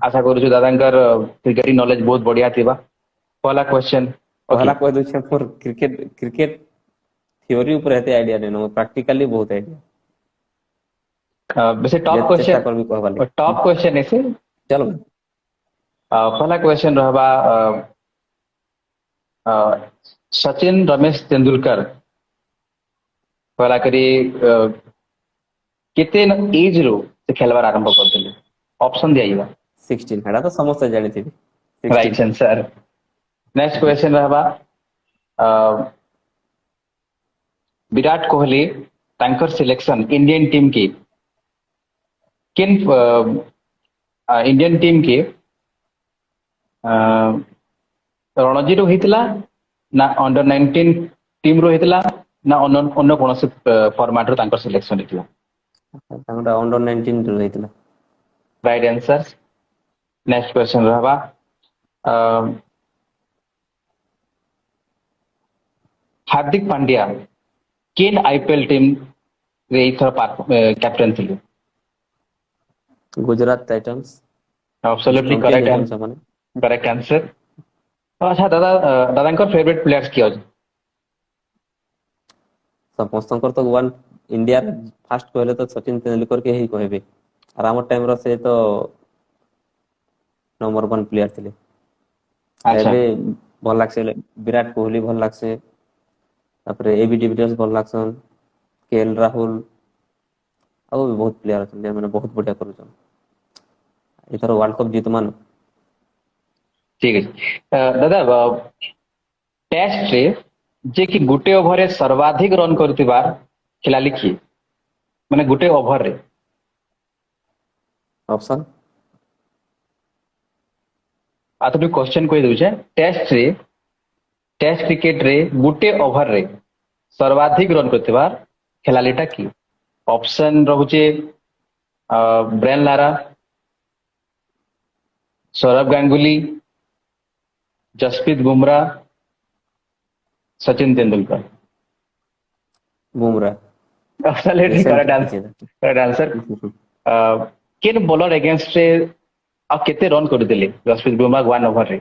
आशा करू दादांकर क्रिकेटिंग नॉलेज बहुत बढ़िया थिबा पहला क्वेश्चन पहला कह दउछे मोर क्रिकेट थ्योरी ऊपर हेते आईडिया नै न प्रैक्टिकली बहुत आईडिया वैसे टॉप चेष्टा करबी कहबा क्वेश्चन टॉप क्वेश्चन ऐसे चलो पहला क्वेश्चन रहबा सचिन रमेश तेंदुलकर पहला करी केते एज रो से खेलबार आरंभ करथिले ऑप्शन दिया 16 हेडा तो समस्त जानि थिबी राइट आंसर नेक्स्ट क्वेश्चन रहबा विराट कोहली तांकर सिलेक्शन इंडियन टीम की किन इंडियन टीम के रणजी रो हितला ना अंडर 19 टीम रो हितला ना अन्य कोनोसी फॉर्मेट रो तांकर सिलेक्शन हितला तांगडा अंडर 19 रो हितला राइट आंसर नेक्स्ट क्वेश्चन रहबा हार्दिक पांड्या किन आईपीएल टीम रे इथर कैप्टन थिले Gujarat Titans absolutely correct answer अच्छा दादा दादांकर फेवरेट प्लेयर्स किया समस्तंकर तो वन इंडिया फास्ट कहले तो सचिन तेंदुलकर के ही कहबे और हमर टाइम रो से तो नंबर 1 प्लेयर थिले अच्छा एबे भल लागसे विराट कोहली भल लागसे तापरे एबी डिविलियर्स भल लागसन केएल राहुल और भी बहुत प्लेयर अछन माने बहुत बढ़िया करूछन इथर वर्ल्ड कप जीतमान ठीक है दादा टेस्ट रे जे कि गुटे ओवर रे सर्वाधिक रन करतिबा खिलाड़ी की माने गुटे ओवर रे ऑप्शन आतु क्वेश्चन कोइ दउछे टेस्ट क्रिकेट रे गुटे ओवर रे सर्वाधिक रन करतिबा खिलाड़ीटा की ऑप्शन रहुचे Brian Lara Sourav Ganguly Jasprit Bumrah Sachin Tendulkar Bumrah absolutely correct answer किन बॉलर अगेंस्ट रे आ केते रन करदिले जसप्रीत बुमराह 1 ओवर रे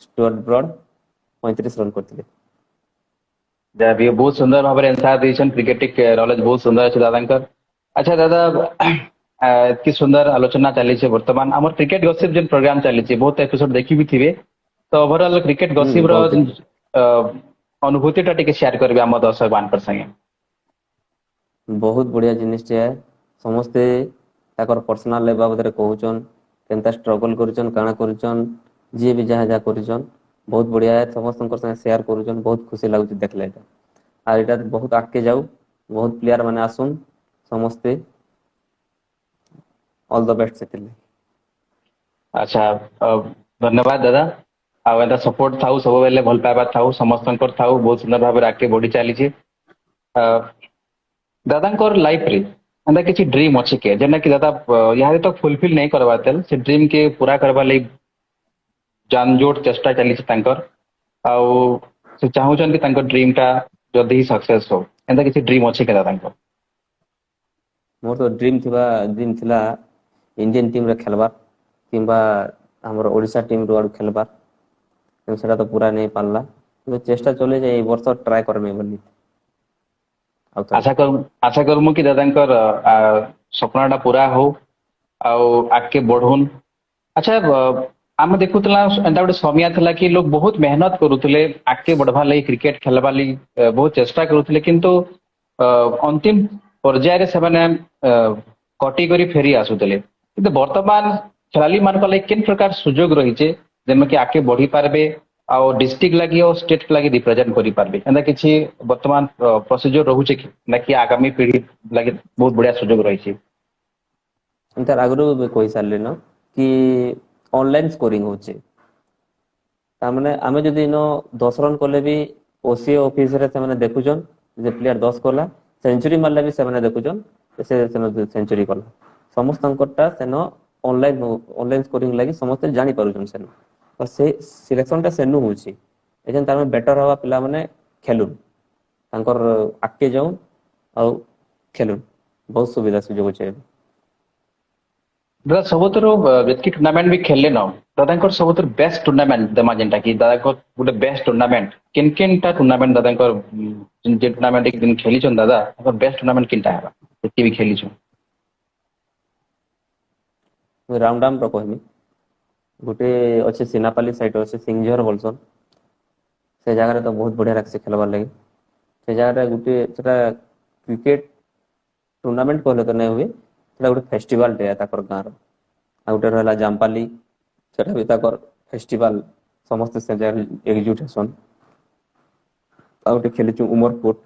स्टुअर्ट ब्रॉड 35 रन करथिले जब ये बहुत सुंदर भाव आंसर देछन क्रिकेटिक नॉलेज बहुत सुंदर अछि दादांकर अच्छा दादा की सुंदर आलोचना चली छे वर्तमान हमर क्रिकेट गॉसिप जन प्रोग्राम चली छे बहुत एपिसोड देखि भी थिबे तो ओवरऑल क्रिकेट गॉसिप रो अनुभूति टा टिके शेयर करबे हम दर्शक मान पर संगे बहुत बढ़िया जिनिस है समस्ते ताकर पर्सनल लाइफ बाबद रे कहउचन केनता स्ट्रगल करूचन काना करूचन जे भी जहा करूचन बहुत बढ़िया है समस्त संगे शेयर करूचन बहुत खुशी लागुच देखले एटा आ एटा बहुत आगे जाऊ बहुत प्लेयर माने आसुन समस्ते ऑल द बेस्ट सेटल अच्छा धन्यवाद दादा आ सपोर्ट थाउ सब बेले भल पाइबा थाउ समस्तंकर थाउ बहुत सुंदर भाव आगे बढ़ी चली छे दादांकर लाइफ रे अंदा किछि ड्रीम अछि के जेना कि दादा यहाँ तक फुलफिल नहीं करबातेल से ड्रीम के पूरा करबा ले जानजोड़ चेष्टा चली छे तांकर आउ से चाहूचन कि तांकर ड्रीम टा जल्दी ही सक्सेस हो एंदा किछि ड्रीम अछि के दादांकर मोर तो ड्रीम थिला इंडियन टीम रे खेलबार किंबा हमर ओडिसा टीम रो खेलबार तो सेटा तो पूरा नहीं पारला तो चेष्टा चले जे ए वर्ष ट्राई करमे बोली आशा करमु कि दादांकर सपनाटा पूरा हो आउ आगे बढ़ुन अच्छा आम देखुला एंता गोटे समय था कि लोग बहुत मेहनत करुले आगे बढ़वा लगी क्रिकेट खेलवा लगी बहुत चेष्टा करुले किंतु अंतिम पर्यायर से कटी करी फेरी आसुले किंतु वर्तमान खेलाड़ी मान लगी किन प्रकार सुजोग रही जेन कि आगे बढ़ी पारबे आउ डिस्ट्रिक्ट लगी और स्टेट लगी रिप्रेजेंट करि पारबे एंदा किछि वर्तमान प्रोसीजर रहउचे कि ना कि आगामी पीढ़ी लगी बहुत बढ़िया सुजोग रही छे इंतर आगरो कोई साले न कि ऑनलाइन स्कोरिंग होचे तारमाने आमे जदि इनो 10 रन कले भी ओसीए ऑफिस रे से देखुछन जे प्लेयर 10 कला सेंचुरी मारले भी से देखुछन से सेंचुरी कला समस्त अंकटा सेनो ऑनलाइन स्कोरिंग लागि समस्त जानि पारुछन सेनो तो से सिलेक्शन टा सेनु होछि एजन तार बेटर हवा पिला माने खेलुन तांकर आके जाऊ आ खेलुन बहुत सुविधा सुजोग अछि दादा सबुतर जेतकी टूर्नामेंट भी खेलले न दादांकर सबुतर बेस्ट टूर्नामेंट दमा जेंटा कि दादाको गुटे बेस्ट टूर्नामेंट किन किनटा टूर्नामेंट दादांकर जे टूर्नामेंट एक दिन खेली छन दादा तांकर बेस्ट टूर्नामेंट किनटा है जेतकी भी खेली छन रामडाम रो कहमी गोटे अच्छे सिनापाली साइड अच्छे सिंगझर बोलसन से जगह तो बहुत बढ़िया लागसे खेलबार लगे से जगह गोटे सेटा क्रिकेट टूर्नामेंट कहले तो नहीं हुए सेटा गोटे फेस्टिवल डे ताकर गाँव आ गोटे रहला जामपाली सेटा भी ताकर फेस्टिवल समस्त से जगह एकजुट हेसन आ गोटे खेली उमरपुर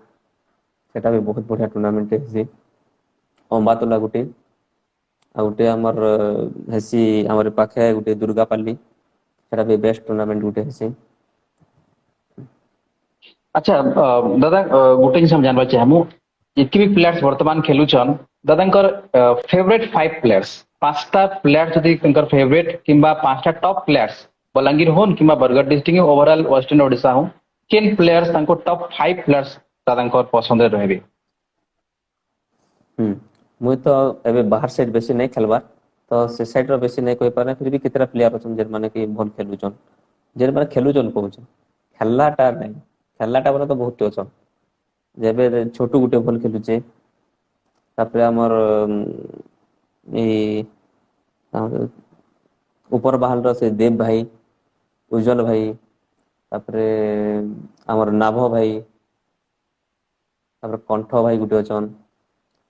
सेटा भी बहुत बढ़िया टूर्नामेंट है अंबातोला गोटे आ गोटे हमर हेसी हमर पाखे गोटे दुर्गापाली सेटा भी बेस्ट टूर्नामेंट गोटे हेसी अच्छा दादा गोटे जिन जानबा चाहमु जितकी भी प्लेयर्स वर्तमान खेलुछन दादांकर फेवरेट 5 प्लेयर्स पांचटा प्लेयर जदि तंकर फेवरेट किंबा पांचटा टॉप प्लेयर्स बलांगीर होन किंबा Bargarh district overall western Odisha हो किन प्लेयर्स तंको टॉप 5 प्लेयर्स दादांकर पसंद रहबे मुई तो एबे बाहर साइड बेसी नहीं खेलबार तो से साइड रो बेसी नहीं कोई पारे फिर भी कितरा प्लेयर अछन जे माने कि भल खेलुछन जे माने खेलुछन कहउछन खेललाटा नहीं खेललाटा बने तो बहुत अछन जेबे छोटू गुटे भल खेलुचे तापरे हमर ए ऊपर बहाल रो से देव भाई उज्जवल भाई तापरे हमर नाभ भाई तापरे कंठ भाई गुटे अछन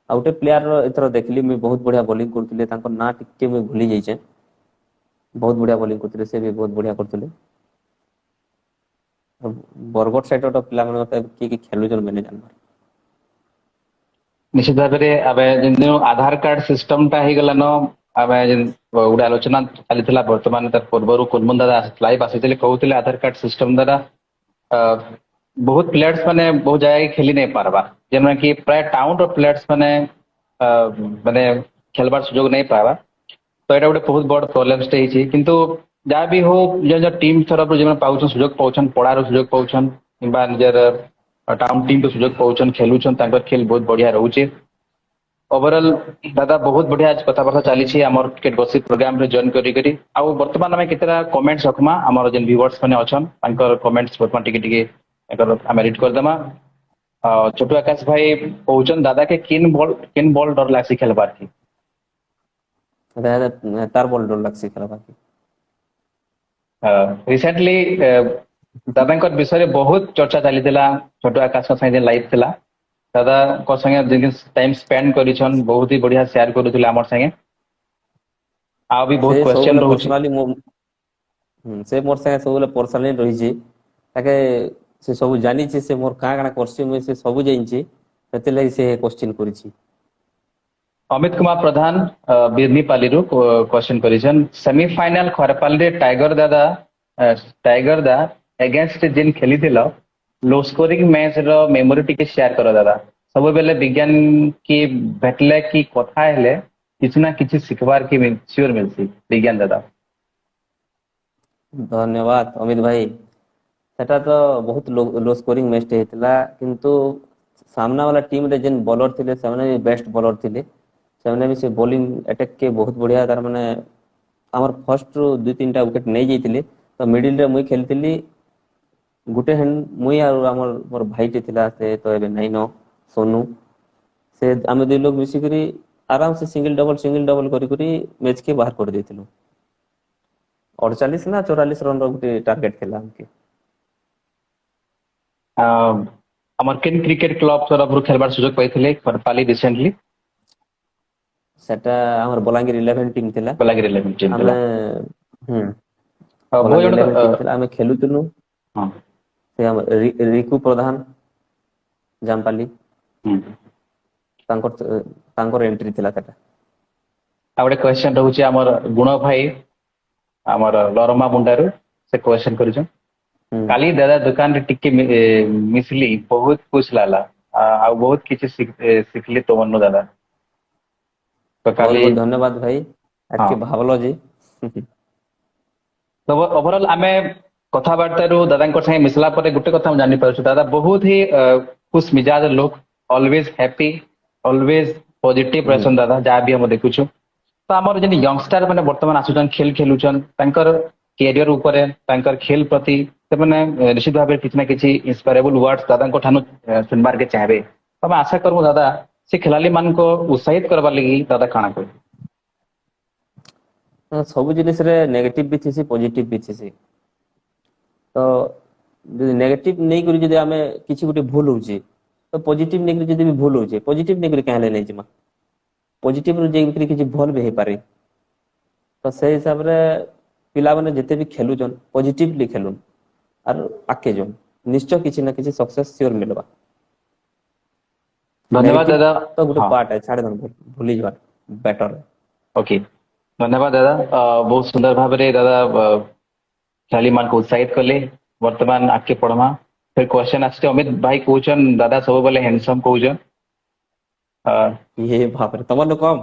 आ गोटे प्लेयर एथर देखली मुझे बहुत बढ़िया बॉलिंग करथिले तांकर ना टिके मुझे भूली जाइछे बहुत बढ़िया बॉलिंग करथिले से भी बहुत बढ़िया करथिले बरगढ़ साइड रो प्लेयर मन मते की खेलु जन मैंने जानबार निश्चित भाव में आबे जिन आधार कार्ड सिस्टम टा ही गलन आबे जिन गोटे आलोचना चलीथिला वर्तमान तर पूर्वरु कुनमुन दादा लाइव आसीथिले कहउथिले आधार कार्ड सिस्टम द्वारा बहुत प्लेयर्स माने बहुत जगह खेली नहीं पारबा जेना कि प्राय टाउन रो प्लेयर्स माने खेलबार सुजोग नहीं पावा तो एटा गोटे बहुत बड़ प्रॉब्लम स्टे हिची किंतु जहाँ भी हो जो टीम तरफ जो पाउछन सुजोग पाउछन पड़ार सुजोग पाउछन किंबा निजर टाउन टीम तो सुजोग पाउछन खेलुछन तांकर खेल बहुत बढ़िया रहउचे ओवरऑल दादा बहुत बढ़िया आज कथाबार्ता चली छी हमर क्रिकेट गॉसिप प्रोग्राम रे जॉइन करी आ वर्तमान हमें केतरा कमेंट्स रखमा हमर जेन व्यूअर्स माने अछन तांकर कमेंट्स वर्तमान टिके एकर हमें रीड कर देमा छोटू आकाश भाई कहउछन दादा के किन बॉल डर लागसी खेलबार की तार बॉल डर लागसी खेलबार की रिसेंटली दादांकर विषय बहुत चर्चा चलीथिला छोटू आकाश संगे लाइव थिला दादा को संगे जिन टाइम स्पेंड करिछन बहुत ही बढ़िया शेयर करूथिला हमर संगे आ भी बहुत क्वेश्चन रहउछ पर्सनली से मोर संगे सबले पर्सनली रही छी ताके से सब जानी छी से मोर काना करसी मुई से सब जानि छी सेते लागि से क्वेश्चन करी छी अमित कुमार प्रधान बिरनीपाली रु क्वेश्चन करिछन सेमीफाइनल खरपाल रे टाइगर दा अगेंस्ट जिन खेलीथिल लो स्कोरिंग मैच रो मेमोरी टिके शेयर करो दादा सब बेले विज्ञान की भेटले की कथा हेले किछ ना किछ सिखबार की श्योर मिलसी विज्ञान दादा धन्यवाद अमित भाई सेटा तो बहुत लो स्कोरिंग मैच हेतला किंतु सामना वाला टीम रे जेन बॉलर थिले सेमने भी बेस्ट बॉलर थिले सेमने भी से बॉलिंग अटैक के बहुत बढ़िया तार माने हमर फर्स्ट रो 2-3टा विकेट नै जैतिले तो मिडिल रे मुई खेलतिली गुटे हैंड मुई और हमर मोर भाईटे थिला से तो एबे नै न सोनू से आमे दुई लोग मिसी करी आराम से सिंगल डबल करी करी मैच के बाहर कर देथिलु 48 ना 44 रन रो गुटे टारगेट खेला हमके हमर केन क्रिकेट क्लब तरफ रु खेलबार सुजोग पाइथिले खरपाली रिसेंटली सेटा हमर बलांगीर 11 टीम थिला बलांगीर 11 टीम थिला बलांगीर 11 टीम थिला आमे खेलुतनु हां से हम रिकू प्रधान जामपाली तांकर एंट्री थिला सेटा आ गोटे क्वेश्चन रहउची हमर गुण भाई हमर लरमा मुंडारू से क्वेश्चन करूँ हम्म काली दादा दुकान रे टिके मिसली बहुत खुश लाला आ बहुत किछि शिखली तो मनु दादा तो बहुत काली बहुत धन्यवाद भाई हाँ एतके भावलो जी तो ओवरऑल आमे कथाबार्ता रू दादा संगे मिसला पर गुटे कथा हम जानि पारछु दादा बहुत ही खुश मिजाज लोक ऑलवेज हैप्पी ऑलवेज पॉजिटिव हम्म रहसन दादा जहाँ भी हम देखुछु तो आमर जेन यंगस्टर मैंने वर्तमान आसुचन खेल खेलुचन तांकर कैरियर ऊपर तांकर खेल प्रति से मैंने निश्चित भाव किसी ना किसी इंस्पायरेबल वर्ड्स दादा को ठानु सुनबार के चाहबे तो मैं आशा करूँ दादा से खिलाड़ी मान को उत्साहित करबार लगी दादा काଣା कह ସବୁ ଜିନିଷରେ ନେଗେଟିଭ ବି ଥିସି ପଜିଟିଭ ବି ଥିସି ତ ଯଦି ନେଗେଟିଭ ନେଇକରି ଯଦି ଆମେ କିଛି ଗୋଟେ ଭୁଲ ହଉଛି ତ ପଜିଟିଭ ନେଇକରି ଯଦି ବି ଭୁଲ ହଉଛି ପଜିଟିଭ ନେଇକରି କାଁ ହେଲେ ନେଇଯିମା ପଜିଟିଭ ରୁ ଯାଇକରି କିଛି ଭଲ ବି ହେଇପାରେ ତ ସେଇ ହିସାବରେ ପିଲାମାନେ ଯେତେ ବି ଖେଲୁଛନ୍ ପଜିଟିଭଲି ଖେଲୁନ୍ ଆର୍ ଆଗକେ ଯାଉନ୍ ନିଶ୍ଚୟ କିଛି ନା କିଛି ସକ୍ସେସ ସିଓର ମିଲବା धन्यवाद नेगेटिव दादा तो गोटे हाँ पार्ट है छाड़ दन भूली जावा बेटर है ओके धन्यवाद दादा बहुत सुंदर भाव रे दादा खिलाड़ी मान को उत्साहित कले वर्तमान आगे पढ़मा फिर क्वेश्चन आछे अमित भाई कहउछन दादा सब बेले हैंडसम कहउछन ये बाप रे तमन कम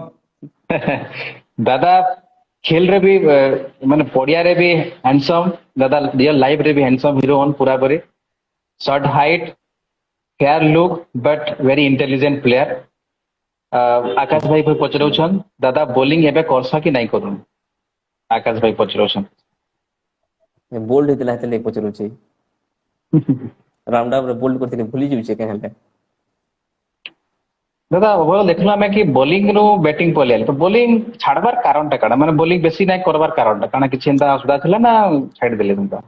दादा खेल रे भी माने पड़िया रे भी हैंडसम दादा रियल लाइफ रे भी हैंडसम हीरो हन पूरा करे short height fair look but very intelligent player Akash भाई कोई पचरौछन दादा बॉलिंग एबे करसा कि नहीं करूं आकाश भाई पचरौछन बोल्ड हेतला हेतले पचरुछि राउंड अप रे बोल्ड करथिले भूली जिउछे के हेले दादा ओवरऑल देखलो हमें कि बॉलिंग नु बैटिंग पले तो बॉलिंग छाड़बार कारण टा काडा माने बॉलिंग बेसी नहीं करबार कारण टा काना किछि एंता सुधा थिला ना छाड़ देले तुमका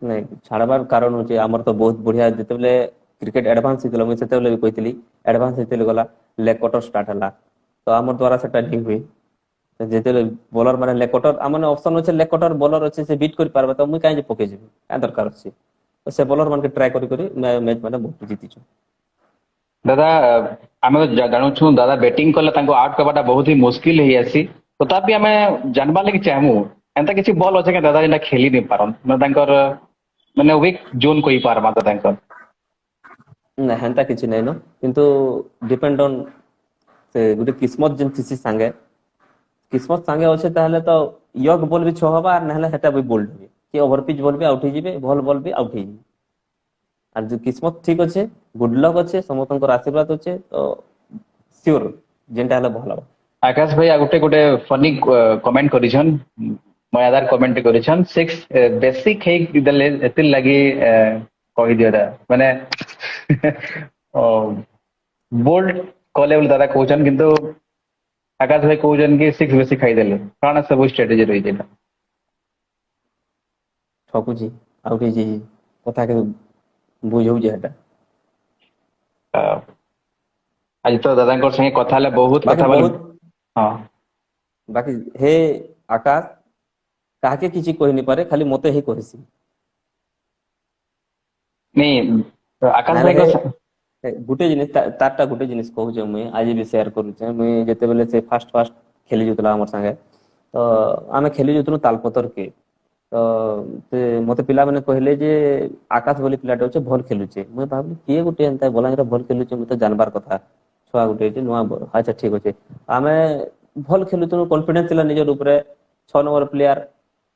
नहीं छाड़बार कारण होचे हमर तो बहुत बढ़िया जेतेबले क्रिकेट एडवांस हितलो मैं सेतेबले भी कहितली एडवांस हितले गला लेग कटर स्टार्ट हला तो हमर द्वारा सेटा नहीं हुई तो जेतेबले बॉलर माने लेग कटर हमने ऑप्शन होचे लेग कटर बॉलर होचे से बीट कर पारबा तो मुई काहे जे पके जेबी का दरकार अछि तो से बॉलर मान के ट्राई करी मैच माने बहुत जीती छु दादा आमे जानू छु दादा बैटिंग कले तांको आउट करबाटा बहुत ही मुश्किल ही आसी तथापि आमे जानबा लागि चाहमु एंता किछि बॉल होचे के दादा इना खेली नहीं पारन न तांकर माने वीक जोन कोई पारमा त तांकर ना हेंता किछि नै न किंतु डिपेंड ऑन से गुटे किस्मत जेन थिसी संगे किस्मत संगे अच्छे ताहले तो यक बॉल भी छ हबा नहले हेटा भी बोल्ड होबे कि ओवर पिच बॉल भी आउट हो जिबे बॉल बॉल भी आउट हो जिबे और जो किस्मत ठीक अच्छे गुड लक अच्छे समस्तनकर आशीर्वाद अच्छे तो श्योर जेनटा हला भलो आकाश भाई आगुटे गोटे फनी कमेंट करिछन मयादार कमेंट करिछन 6 बेसिक है दिले एतिल लागि कहि दियो दा माने बोल्ड कॉलेबल दादा कहउछन किंतु आकाश भाई कहउछन कि 6 बेसिक खाइ देले काना सब स्ट्रेटजी रहि जेता ठकुजी आउट जी कथा के बुझौ जे हेटा आज तो दादा संगे कथा ले बहुत बाकी कथा बोल बहुत हाँ बाकी हे आकाश काके किछि कहि नहीं पारे खाली मते ही कहिसी नहीं आकाश नाले भाई को हे गुटे जिनिस तारटा गुटे जिनिस कहूचे मुई आज भी शेयर करूचे मुई जेते बेले से फास्ट खेली जुतला हमर संगे तो आमे खेली जुतनु तालपतर के तो से मते पिला माने कहले जे आकाश बोली पिलाटे होचे भल खेलुचे मुई भाबली किए गुटे एंता बोलांगरा भल खेलुचे मते जानबार कथा छुआ गुटे जे नुआ अच्छा ठीक होचे आमे भल खेलुतनु कॉन्फिडेंस थिला निजर ऊपर 6 नंबर प्लेयर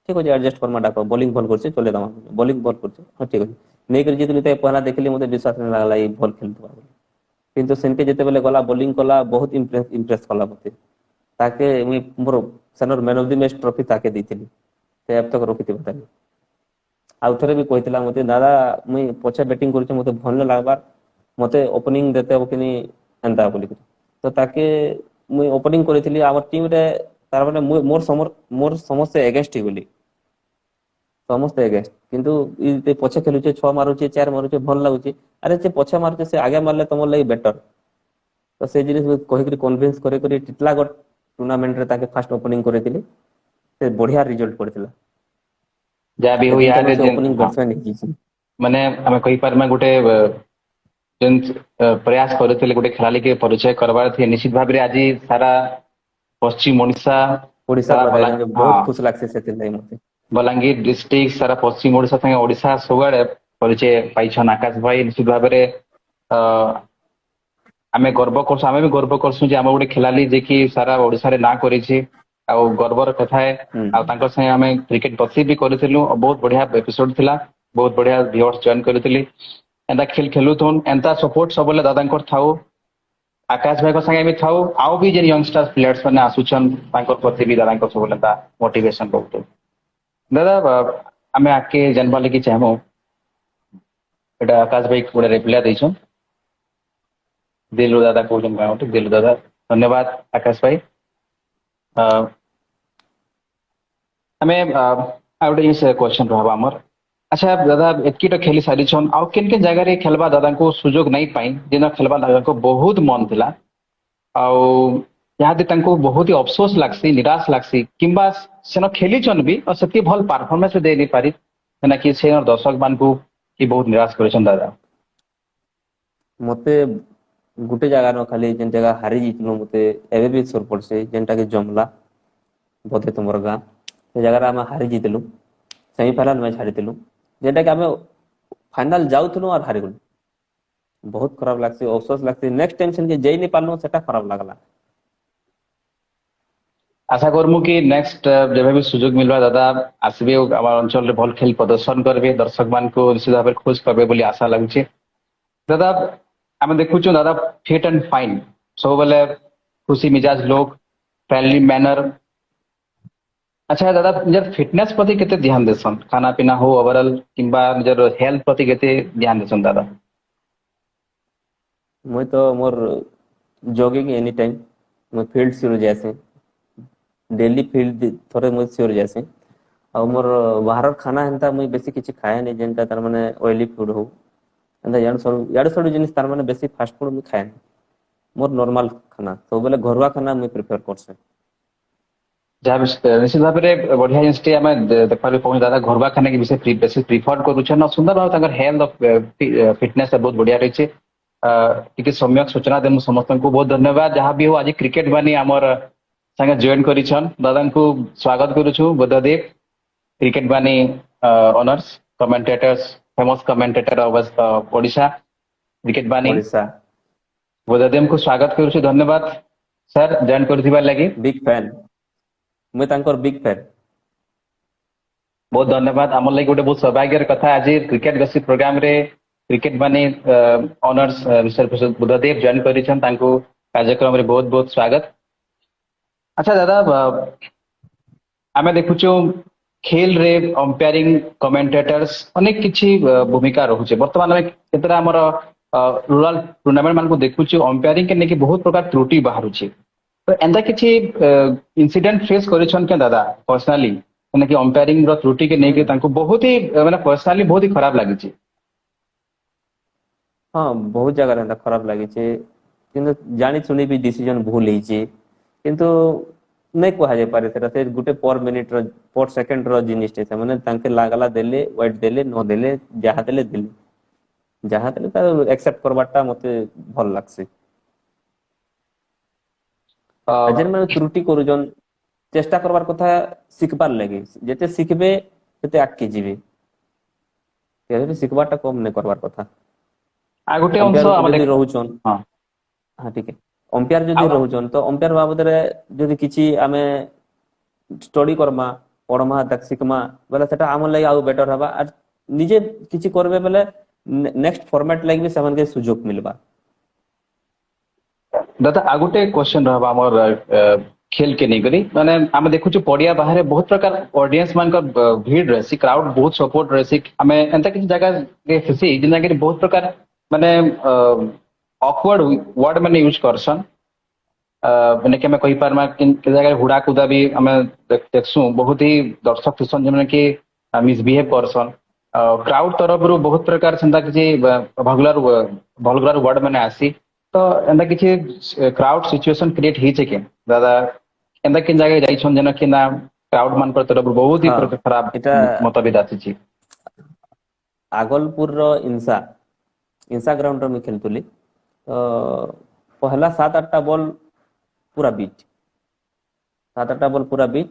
ठीक होचे एडजस्ट करमा डाको बॉलिंग भल करचे चले दमा बॉलिंग भल करचे हां ठीक होचे नहीं कर जेतली ते पहला देखली मते विश्वास नहीं लागला ई भल खेलतबा किंतु सेनके जेते बेले गला बॉलिंग कला बहुत इंप्रेस कला मते ताके मुई मोर सेनर man of the match trophy ताके देथिली ते अब तक रखिते बताली आ उथरे भी कहितला मते दादा मुई पछे बैटिंग करचे मते भल लागबार मते ओपनिंग देते हो कि नहीं एंता बोली तो ताके मुई ओपनिंग करिथिली आवर टीम रे तार माने मोर समस्त एगेंस्ट ही बोली समस्त एगेंस्ट किंतु ई पछे खेलुचे 6 मारुचे 4 मारुचे भल लागुचे अरे से पछे मारुचे से आगे मारले तमर लागि बेटर तो से जिनिस कहि करी कन्विंस करे करी टिटलागढ़ टूर्नामेंट रे ताके फर्स्ट ओपनिंग करिथिली से बढ़िया रिजल्ट करथिला जा भी हो याद है ओपनिंग बैट्समैन ही माने हमें कही पार में गोटे जेन प्रयास करथिले गोटे खिलाड़ी के परिचय करबार थे निश्चित भाव रे आज सारा पश्चिम ओडिशा ओडिशा सारा प्रदेश भला में बहुत खुश लागसे से लागि मते बलांगीर डिस्ट्रिक्ट सारा पश्चिम ओडिशा संगे ओडिशा सबुआड़े परिचय पाइछन आकाश भाई निश्चित भाव आमे गर्व करसु आमे भी गर्व करसु जे आम गोटे खेलाली जे कि सारा ओडिशा रे ना करिछि आ गर्वर कथा है आ तांकर संगे आमे क्रिकेट बसी भी करथिलु बहुत बढ़िया एपिसोड थिला बहुत बढ़िया व्यूअर्स जॉइन करथिली एंता खेल खेलुथुन एंता सपोर्ट सबले दादांकर थाउ आकाश भाई को संगे भी थाउ आउ भी जे यंगस्टर्स प्लेयर्स माने आसुछन तांकर प्रति भी दादांकर सबले ता मोटिवेशन बहुत दादा आमे आके जानबा लगी चाहमु एटा आकाश भाई कोडे रिप्लाई दैछन दिलु दादा कहूँ गाँव दिलु दादा धन्यवाद आकाश भाई आम गोटे क्वेश्चन रहा आमर अच्छा दादा एतकी तो खेली सारी छन आउ किन किन जगह रे खेलबा दादा को सुजोग नहीं पाई जिन खेलबा दादा को बहुत मन थिला आउ यहाँ तांको बहुत ही अफसोस लागसी निराश लागसी किंबा सेन खेली छन भी और सेती भल परफॉर्मेंस दे नहीं पारी ना कि से दर्शक मान को कि बहुत निराश करेछन दादा मते गुटे जगह न खाली जेन जगह हारी जीतलो मते एबे भी सोर पड़से जेनटा के जमला बोधे तुमर गां से जगह आम हारी जीतलु सेमीफाइनल मैच हारीलु जेनटा कि आम फाइनल जाउथलु और हारी गलु बहुत खराब लागसी अफसोस लागसी नेक्स्ट टाइम से जई नहीं पारलो सेटा खराब लागला आशा करमु कि नेक्स्ट जब भी सुजोग मिलवा दादा आसबे हमार अंचल रे भल खेल प्रदर्शन करबे दर्शक मान को निश्चित भाव खुश करबे बोली आशा लागुचे दादा आम देखुछु दादा फिट एंड फाइन सब बेले खुशी मिजाज लोग फ्रेंडली मैनर अच्छा दादा निजर फिटनेस प्रति केते ध्यान देसन खाना पीना हो ओवरऑल किंबा निजर हेल्थ प्रति केते ध्यान देसन दादा मुई तो मोर जॉगिंग एनी टाइम मैं फील्ड सिरो जैसे डेली फील्ड थोड़े मुझे सियोर जैसे और मोर बाहर खाना हेंता मुई बेसी किछि खाए नहीं जेनता तार माने ऑयली फूड हो एंता याडू सडू जिनिस तार माने बेसी फास्ट फूड मुई खाए नहीं मोर नॉर्मल खाना तो बोले घरवा खाना मुई प्रिफर करसे जहाँ निश्चित भाव में बढ़िया जिनसे आम देखा पहुंच दादा घरवा खाना के विषय बेसी प्रिफर करुछन और सुंदर भाव हेल्थ फिटनेस बहुत बढ़िया रही है सम्यक सूचना देमु समस्त को बहुत धन्यवाद जहाँ भी हो आज क्रिकेट बानी आमर संगे जॉइन करिछन दादा को स्वागत करूछु बुद्धदेव क्रिकेट बानी honours commentators famous commentator of Odisha cricket बानी ओडिशा बुद्धदेव को स्वागत करूछु धन्यवाद सर जॉइन करथिबा लागि बिग फैन मुई तांकर बिग फैन बहुत धन्यवाद आम लगे गोटे बहुत सौभाग्यर कथा आज क्रिकेट गसिप प्रोग्राम रे क्रिकेट बानी ऑनर्स मिस्टर बुद्धदेव जॉइन करिछन तांको कार्यक्रम रे बहुत बहुत स्वागत अच्छा दादा आमे देखुछु खेल रे अंपायरिंग कमेंटेटर्स अनेक किछि भूमिका रहुचे वर्तमान में केतरा हमर रूरल टूर्नामेंट मान को देखुछु अंपायरिंग के नेकी बहुत प्रकार त्रुटि बाहरुचे तो एंदा किछि इंसिडेंट फेस करिछन के दादा पर्सनली माने कि अंपायरिंग रो त्रुटि के नेकी तांको बहुत ही माने पर्सनली बहुत ही खराब लागिछि हाँ बहुत जगह एंता खराब लागिছে কিন্তু জানি শুনি भी डिसीजन भूल ହେଇଛି କିନ୍ତୁ नहीं कह जाए पारे सेटा से गुटे पर मिनिट रो पर सेकंड रो जिनिस से माने तांके लागला देले वाइट देले न देले जहा देले ता एक्सेप्ट करबाटा मते भल लागसे जेन माने त्रुटि करूजन चेष्टा करबार कथा सिखबार लागि जेते सिखबे तेते आके जीवे केबे सिखबाटा कम नै करबार कथा आ गुटे अंश हमले रहउचन हां हां ठीक है अंपायर जदि रहउचन तो अंपायर बाबद रे जदि किछि आमे स्टडी करमा पढमा तक सिखमा बेला सेटा आम लागि आउ बेटर हबा आ निजे किछि करबे बेले नेक्स्ट फॉर्मेट लागि भी समान के सुजोग मिलबा दादा आ गुटे क्वेश्चन रहबा हमर खेल के नहीं करी माने आमे देखु छु पडिया बाहर बहुत प्रकार ऑडियंस मान का भीड़ रहसी क्राउड बहुत सपोर्ट रहसी आमे एंता किछि जगह के फसी जिना के बहुत प्रकार माने ऑकवर्ड वर्ड माने यूज करसन माने के मैं कहि पारमा कि जगह हुडा कुदा भी हमें देखसु बहुत ही दर्शक थिसन जेमने कि मिसबिहेव करसन क्राउड तरफ रु बहुत प्रकार संता किछि भलगुलार वर्ड माने आसी तो एंदा किछि क्राउड सिचुएशन क्रिएट हिचे के दादा एंदा किन जगह जाई छन जन कि ना क्राउड मान पर तरफ बहुत ही खराब मतभेद आसी आगलपुर रो इंसा ग्राउंड रो में खेलतुली पहला 7-8 बॉल पूरा बीट 7-8 बॉल पूरा बीट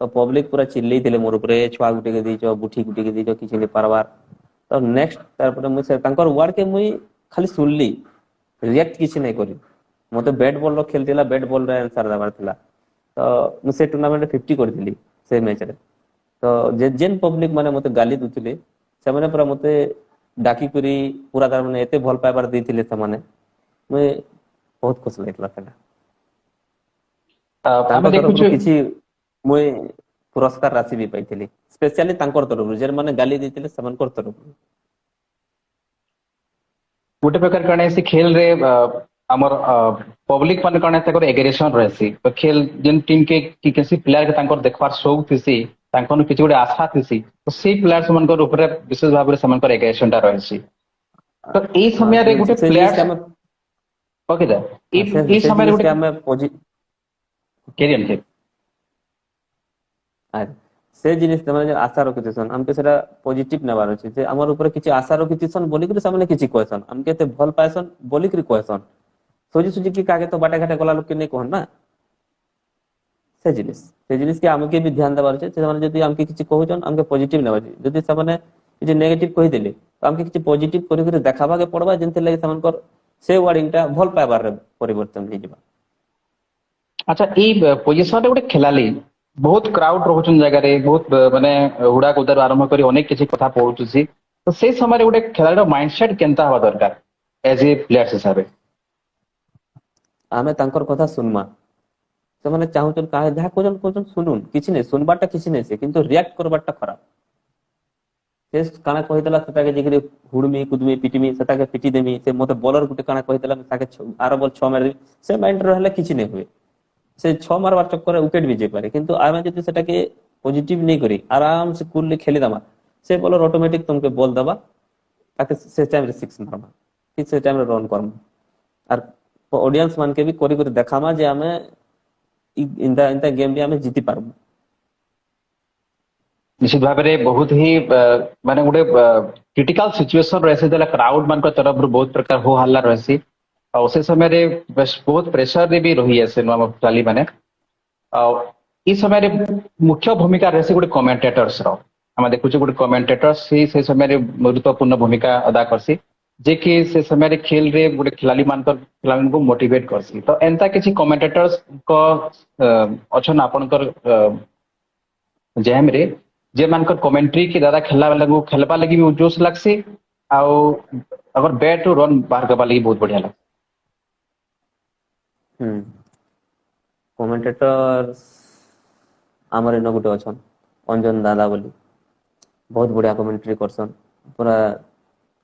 तो पब्लिक पूरा चिल्लई थिले मोर उपरे छुआ गुटे के दीचो बुठी गुटे के दीचो किछि नै पारबार तो नेक्स्ट तारपरे मुई से तांकर वर्ड के मुई खाली सुनली रिएक्ट किछि नै करी मते बैट बॉल रो खेलतिला बैट बॉल रे आंसर दबार थिला तो मु से टूर्नामेंट 50 करथिली से मैच रे तो जे जेन पब्लिक माने मते गाली दुथिले से माने पूरा मते डाकी करी पूरा तार माने एते भल पाइबार दैथिले से माने मुई बहुत खुश लागला सेटा ଆମେ तांकर तरफ ଦେଖୁଛୁ किछि मुई पुरस्कार राशि भी पाइथिली स्पेशली तांकर तरफ जे माने गाली दैथिले सेमानकर तरफ ଗୋଟେ ପ୍ରକାର କଣ ସେ ଖେଳରେ ଆମର ପବ୍ଲିକ ମାନେ କଣ ତାଙ୍କର ଏଗ୍ରେସନ ରହିଛି ତ ଖେଳ ଯେନ୍ ଟିମ के कि किसी प्लेयर के तांकर देखबार शौक थिसी तांकर କିଛି ଗୋଟେ ଆଶା थिसी ତ ସେଇ ପ୍ଲେୟାର ସେମାନଙ୍କର ଉପରେ ବିଶେଷ ଭାବରେ ସେମାନଙ୍କର ଏଗ୍ରେସନ ଟା ରହିଛି ତ ଏଇ ସମୟରେ ଗୋଟେ से जिनिस के ପ୍ଲେୟାର हमें ଓକେ ଦା ଏଇ से ସମୟରେ जिनिस ଗୋଟେ के हमें କ୍ୟାରିୟର थे ଆରେ ସେ ଜିନିଷ ସେମାନେ ଯେ ଆଶା ରଖିଥିସନ୍ ଆମକେ ସେଟା ପଜିଟିଭ ନେବାର ଅଛି ଯେ ଆମର ଉପରେ କିଛି ଆଶା ରଖିଥିସନ୍ ବୋଲିକିରି ସେମାନେ କିଛି କହେସନ୍ ଆମକେ ଏତେ ଭଲ ପାଏସନ୍ ବୋଲିକିରି କହେସନ୍ सोची सोची कि कागे तो बाटे घाटे गला लोक के नहीं कहन ना से जिनिस के हमके भी ध्यान देबार छै से माने जदी हमके किछि कहउछन हमके पॉजिटिव नेबार छै जदी से माने किछि नेगेटिव कहि देले तो हमके किछि पॉजिटिव करि करि देखाबा के पड़बा जेंते लागि समनकर से वर्डिंग टा भल पाइबार रे परिवर्तन हे जिबा अच्छा ये पोजिशन रे ଗୋଟେ ଖେଳାଳି ବହୁତ କ୍ରାଉଡ ରହୁଛନ୍ ଜାଗାରେ ବହୁତ ମାନେ ହୁଡା କୁଦାରୁ ଆରମ୍ଭ କରି ଅନେକ କିଛି କଥା ପଡୁଛି ତ ସେଇ ସମୟରେ ଗୋଟେ ଖେଳାଳିର ମାଇଣ୍ଡସେଟ କେନ୍ତା ହବା ଦରକାର ଏଜ ଏ ପ୍ଲେୟର୍ସ ହିସାବରେ आमे तांकर कथा सुनमा से माने चाहुचन काहे जहा कोजन कोजन सुनुन किछि नै सुनबाटा किछि नै से किंतु रिएक्ट करबाटा खराब से काना कहितला सेटा के जिगरे हुडमी कुदमी पिटिमी सेटा के पिटी देमी से मते बॉलर गुटे काना कहितला ताके 12 बॉल 6 मारि से माइंड रहले किछि नै हुए से 6 मारबार चक्कर विकेट भी जे पारे किंतु आमे जति सेटा के पॉजिटिव नै करी आराम से कूल ले खेली दमा से बॉलर ऑटोमेटिक तुमके बॉल दबा ताके से टाइम रे 6 मारबा कि से टाइम रे रन करम आर ऑडियंस मान के भी कोरी कोरी देखामा जे हमें इंदा गेम भी हमें जीति पारबो निश्चित भाବରେ बहुत ही माने गोटे क्रिटिकल सिचुएशन रहसी देला क्राउड मान को तरफ बहुत प्रकार हो हल्ला रहसी और से समय रे बहुत प्रेशर रे भी रही है से नुआ चाली माने और ई समय रे मुख्य भूमिका रहसी गोटे कमेंटेटर्स रो हम देखु गोटे कमेंटेटर्स से समय रे महत्वपूर्ण भूमिका अदा करसी जे कि से समय रे खेल रे गोटे खिलाड़ी मानकर खिलाड़ी को मोटिवेट करसी तो एंता किछि कमेंटेटर्स को अछन आपनकर जेम रे जे मानकर कमेंट्री की दादा खेलला वाला को खेलबा लगी भी जोश लागसी आ अगर बैट रन बाहर करबा लगी बहुत बढ़िया लाग कमेंटेटर हमर इन गुटे अछन अंजन दादा बोली बहुत बढ़िया कमेंट्री करसन पूरा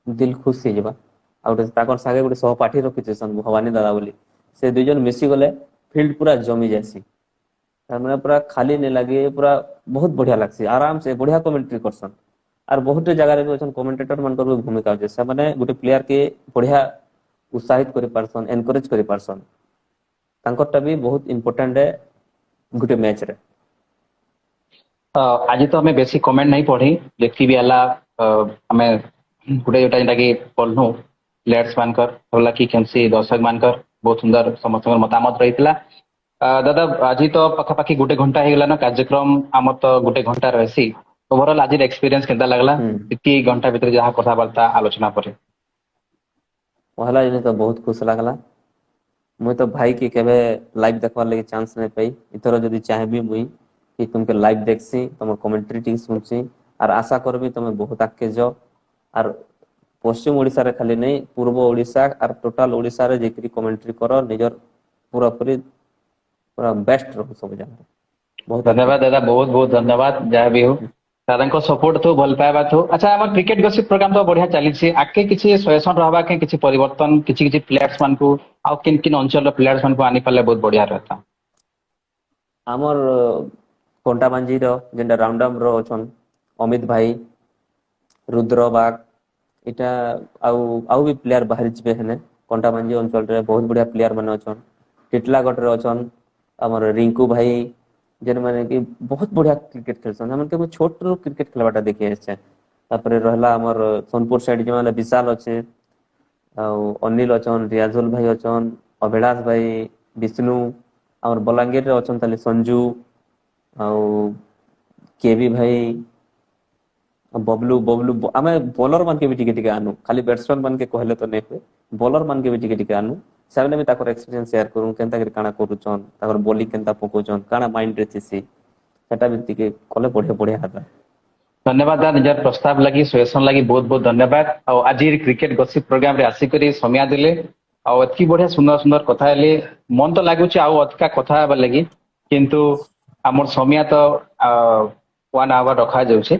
दिल खुश हो जाबा आ ताकर सागे गोटे सहपाठी रखिछन भवानी दादा बोली से दुई जन मिसी गले फील्ड पूरा जमी जासी तार माने पूरा खाली नहीं लगे पूरा बहुत बढ़िया लागसी आराम से बढ़िया कमेंट्री करसन और बहुत जगह रे भी कमेंटेटर मानकर भी भूमिका होचे से माने गोटे प्लेयर के बढ़िया उत्साहित करि पारसन एनकरेज करि पारसन तांकरटा भी बहुत इंपोर्टेंट है गोटे मैच रे आज तो हमें बेसी कमेंट नहीं पढ़ी देखी भी आला हमें गोटे जोटा जेटा कि पढ़नु प्लेयर्स मानकर होला कि केमसी दर्शक मानकर बहुत सुंदर समस्त मतामत रहितला दादा आज तो पाखापाखि गोटे घंटा हो गला ना कार्यक्रम आम तो गोटे घंटा रहसी ओवरऑल आज एक्सपीरियंस केनता लागला इतनी घंटा भीतर जहाँ कथबार्ता आलोचना पर पहला दिन तो बहुत खुश लागला मुई तो भाई की केबे लाइव देखवार लगे चांस नहीं पाई इतर जदि चाहेबी मुई कि तुमके लाइव देखसी तुम कमेंट्री टी सुनसी और आशा करबी तुम बहुत आगे जाओ और पश्चिम ओडिशा रे खाली नहीं पूर्व ओडिशा और टोटल ओडिशा रे जेकरी कमेंट्री करो निजर पूरा पूरा बेस्ट रहो सब जगह बहुत धन्यवाद दादा बहुत बहुत धन्यवाद जहाँ भी हो दादा को सपोर्ट थो भल पाइबा थो अच्छा हमर क्रिकेट गसिप प्रोग्राम तो बढ़िया चली छी आके किछि सजेशन रहबा के किछि परिवर्तन किछि किछि प्लेयर्स मान को आ किन किन अंचल प्लेयर्स मान को आनी पाले बहुत बढ़िया रहता हमर कोंटा मांझी रो जेंडा राउंडम रो छन अमित भाई रुद्र बाग इटा आउ भी प्लेयर बाहर जिबे हने कोंटा मांझी अंचल रे बहुत बढ़िया प्लेयर माने छन टिटलागढ़ रे छन हमर रिंकू भाई जेन माने कि बहुत बढ़िया क्रिकेट खेलसन हमन के छोट रो क्रिकेट खेलबाटा देखि आछे तापर रहला हमर सोनपुर साइड जे माने विशाल अछि आ अनिल अछन रियाजुल भाई अछन अभिलाष भाई विष्णु हमर बलांगीर रे अछन ताले संजू ଆଉ କେବି ଭାଇ बबलू बबलू आमे बॉलर मान के भी टिके टिके आनु खाली बैट्समैन मान के कहले तो नहीं हुए बॉलर मान के भी टिके टिके आनु सामने भी ताकर एक्सपीरियंस शेयर करू केनता के काना करूचन ताकर बॉलिंग केनता पकोचन काना माइंड रे थिसी सेटा भी टिके कले बढ़िया बढ़िया हाता धन्यवाद दादा निजर प्रस्ताव लगी सजेशन लगी बहुत बहुत धन्यवाद और आज क्रिकेट गसिप प्रोग्राम रे आसी करी समय देले और एतकी बढ़िया सुंदर सुंदर कथा हेले मन तो लागुची आउ अधिका कथा हेबा लगी किंतु हमर समय तो 1 आवर रखा जाउछे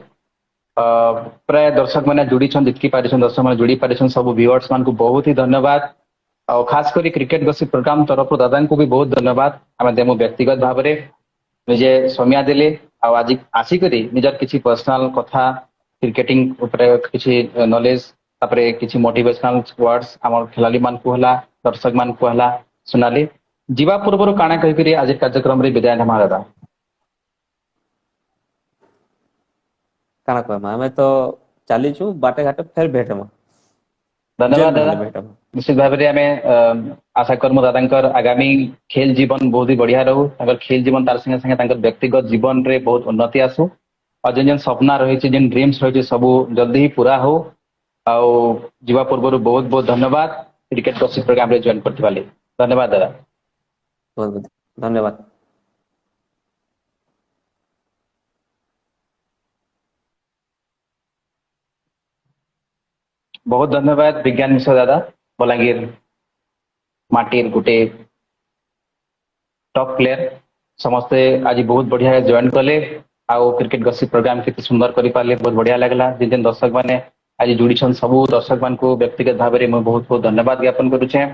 प्राय दर्शक मैंने जोड़ी जितकी पारिछन दर्शक मैंने जोड़ी पारिछन सब व्यूअर्स मान को बहुत ही धन्यवाद और खास करी क्रिकेट गसिप प्रोग्राम तरफ दादा को भी बहुत धन्यवाद आम देमु व्यक्तिगत भाव में निजे समय देले और आज आसिकरी निजर किसी पर्सनल कथा क्रिकेटिंग ऊपर किसी नॉलेज तापरे किसी मोटिवेशनल वर्ड्स आम खिलाड़ी मान को हला दर्शक मान को हला सुनाले जीवा पूर्व काना कहि करी आज कार्यक्रम रे विदाय नेमा दादा काना कहमा हमें तो चलीचु बाटे घाटे फेर भेटमा धन्यवाद दादा भेटमा निश्चित भाव में आम आशा करमु दादा आगामी खेल जीवन बहुत ही बढ़िया रहू खेल जीवन तार संगे संगे व्यक्तिगत जीवन रे बहुत उन्नति आसू और जिन सपना रही जिन ड्रीम्स रही सब जल्दी ही पूरा हो आउ जीवा पूर्व बहुत बहुत धन्यवाद क्रिकेट गसिप प्रोग्राम रे जॉइन करथिबा ले धन्यवाद दादा बहुत बहुत धन्यवाद बहुत धन्यवाद विज्ञान मिश्र दादा बलांगीर माटीर गोटे टॉप प्लेयर समस्ते आज बहुत बढ़िया जॉइन कले आउ क्रिकेट गसिप प्रोग्राम के सुंदर करि पाले बहुत बढ़िया लगला जिन दर्शक माने आज जोड़ी सब दर्शक मान को व्यक्तिगत भाव में बहुत बहुत धन्यवाद ज्ञापन करुचे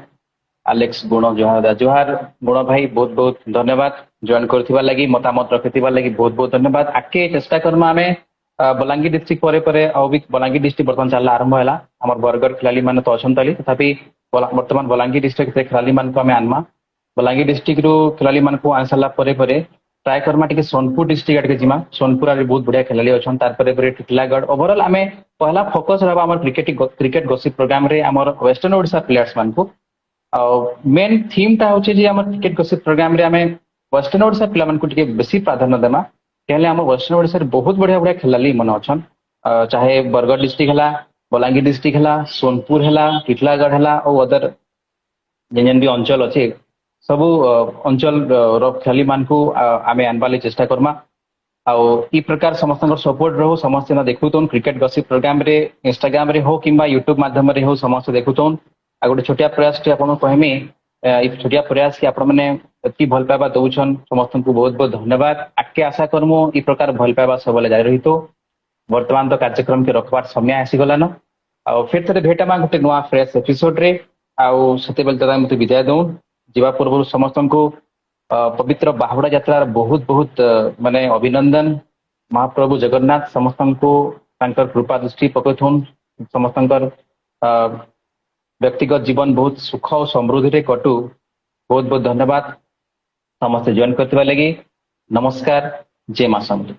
आलेक्स गुण जोहार जोहार गुण भाई बहुत बहुत धन्यवाद जॉइन करथिबा लागि मतामत रखिथिबा लागि बहुत बहुत धन्यवाद आके चेष्टा करमा हमें बलांगीर डिस्ट्रिक्ट परे आउ भी बलांगीर डिस्ट्रिक्ट बर्तमान चलला आरंभ है आम बरगढ़ खिलाड़ी मैंने तो अच्छा तथापि बर्तमान बलांगीर डिस्ट्रिक्ट से खिलाड़ी मान को आम आनमा बलांगीर डिस्ट्रिक्ट रू खिलाड़ी मान को आन सारा ट्राए करमा टे सोनपुर डिस्ट्रिक्ट आड़के जिमा सोनपुर आड़े बहुत बढ़िया खिलाड़ी अच्छा तार टिटलागढ़ ओवरऑल आम पहला फोकस रहा आम क्रिकेट गसिप प्रोग्राम रे आम वेस्टर्न ओडिशा प्लेयर्स मान को मेन थीम टा होचे जे आम क्रिकेट गसिप प्रोग्राम रे आम वेस्टर्न ओडिशा पिला मान को टिके बेसी प्राधान्य देमा कहले आम वेस्टर्न ओडिशा बहुत बढ़िया बढ़िया खिलाड़ी मन अच्छन चाहे बरगढ़ डिस्ट्रिक्ट है बलांगीर डिस्ट्रिक्ट है सोनपुर है टिटलागढ़ है और अदर जेन भी अंचल अच्छे सब अंचल खिलाड़ी मान को आम आनबार चेष्टा करमा आउ ई प्रकार समस्त सपोर्ट रहो समस्त देखुन क्रिकेट गसिप प्रोग्राम रे इंस्टाग्राम रे हो किंबा यूट्यूब माध्यम रे हो समस्त देखुन आ गोटे छोटिया प्रयास टी आपन कहमी छोटिया प्रयास की आपण मैंने एति भल पाइबा दौन समस्त को बहुत बहुत धन्यवाद आगे आशा करमु ई प्रकार भल पाइबा सब जारी रही तो वर्तमान तो कार्यक्रम के रखबार समय आसीगलान आ फिर थे भेटमा गोटे नुआ फ्रेश एपिसोड रे आउ से दादा मत विदाय दौन जीवा पूर्व समस्त को पवित्र बाहुड़ा यात्रा बहुत बहुत माने अभिनंदन महाप्रभु जगन्नाथ समस्त को कृपा दृष्टि पकथुन समस्त व्यक्तिगत जीवन बहुत सुख और समृद्धि रे कटु बहुत बहुत धन्यवाद समस्त जॉइन करथिबा लगी नमस्कार जय मां समृद्धि।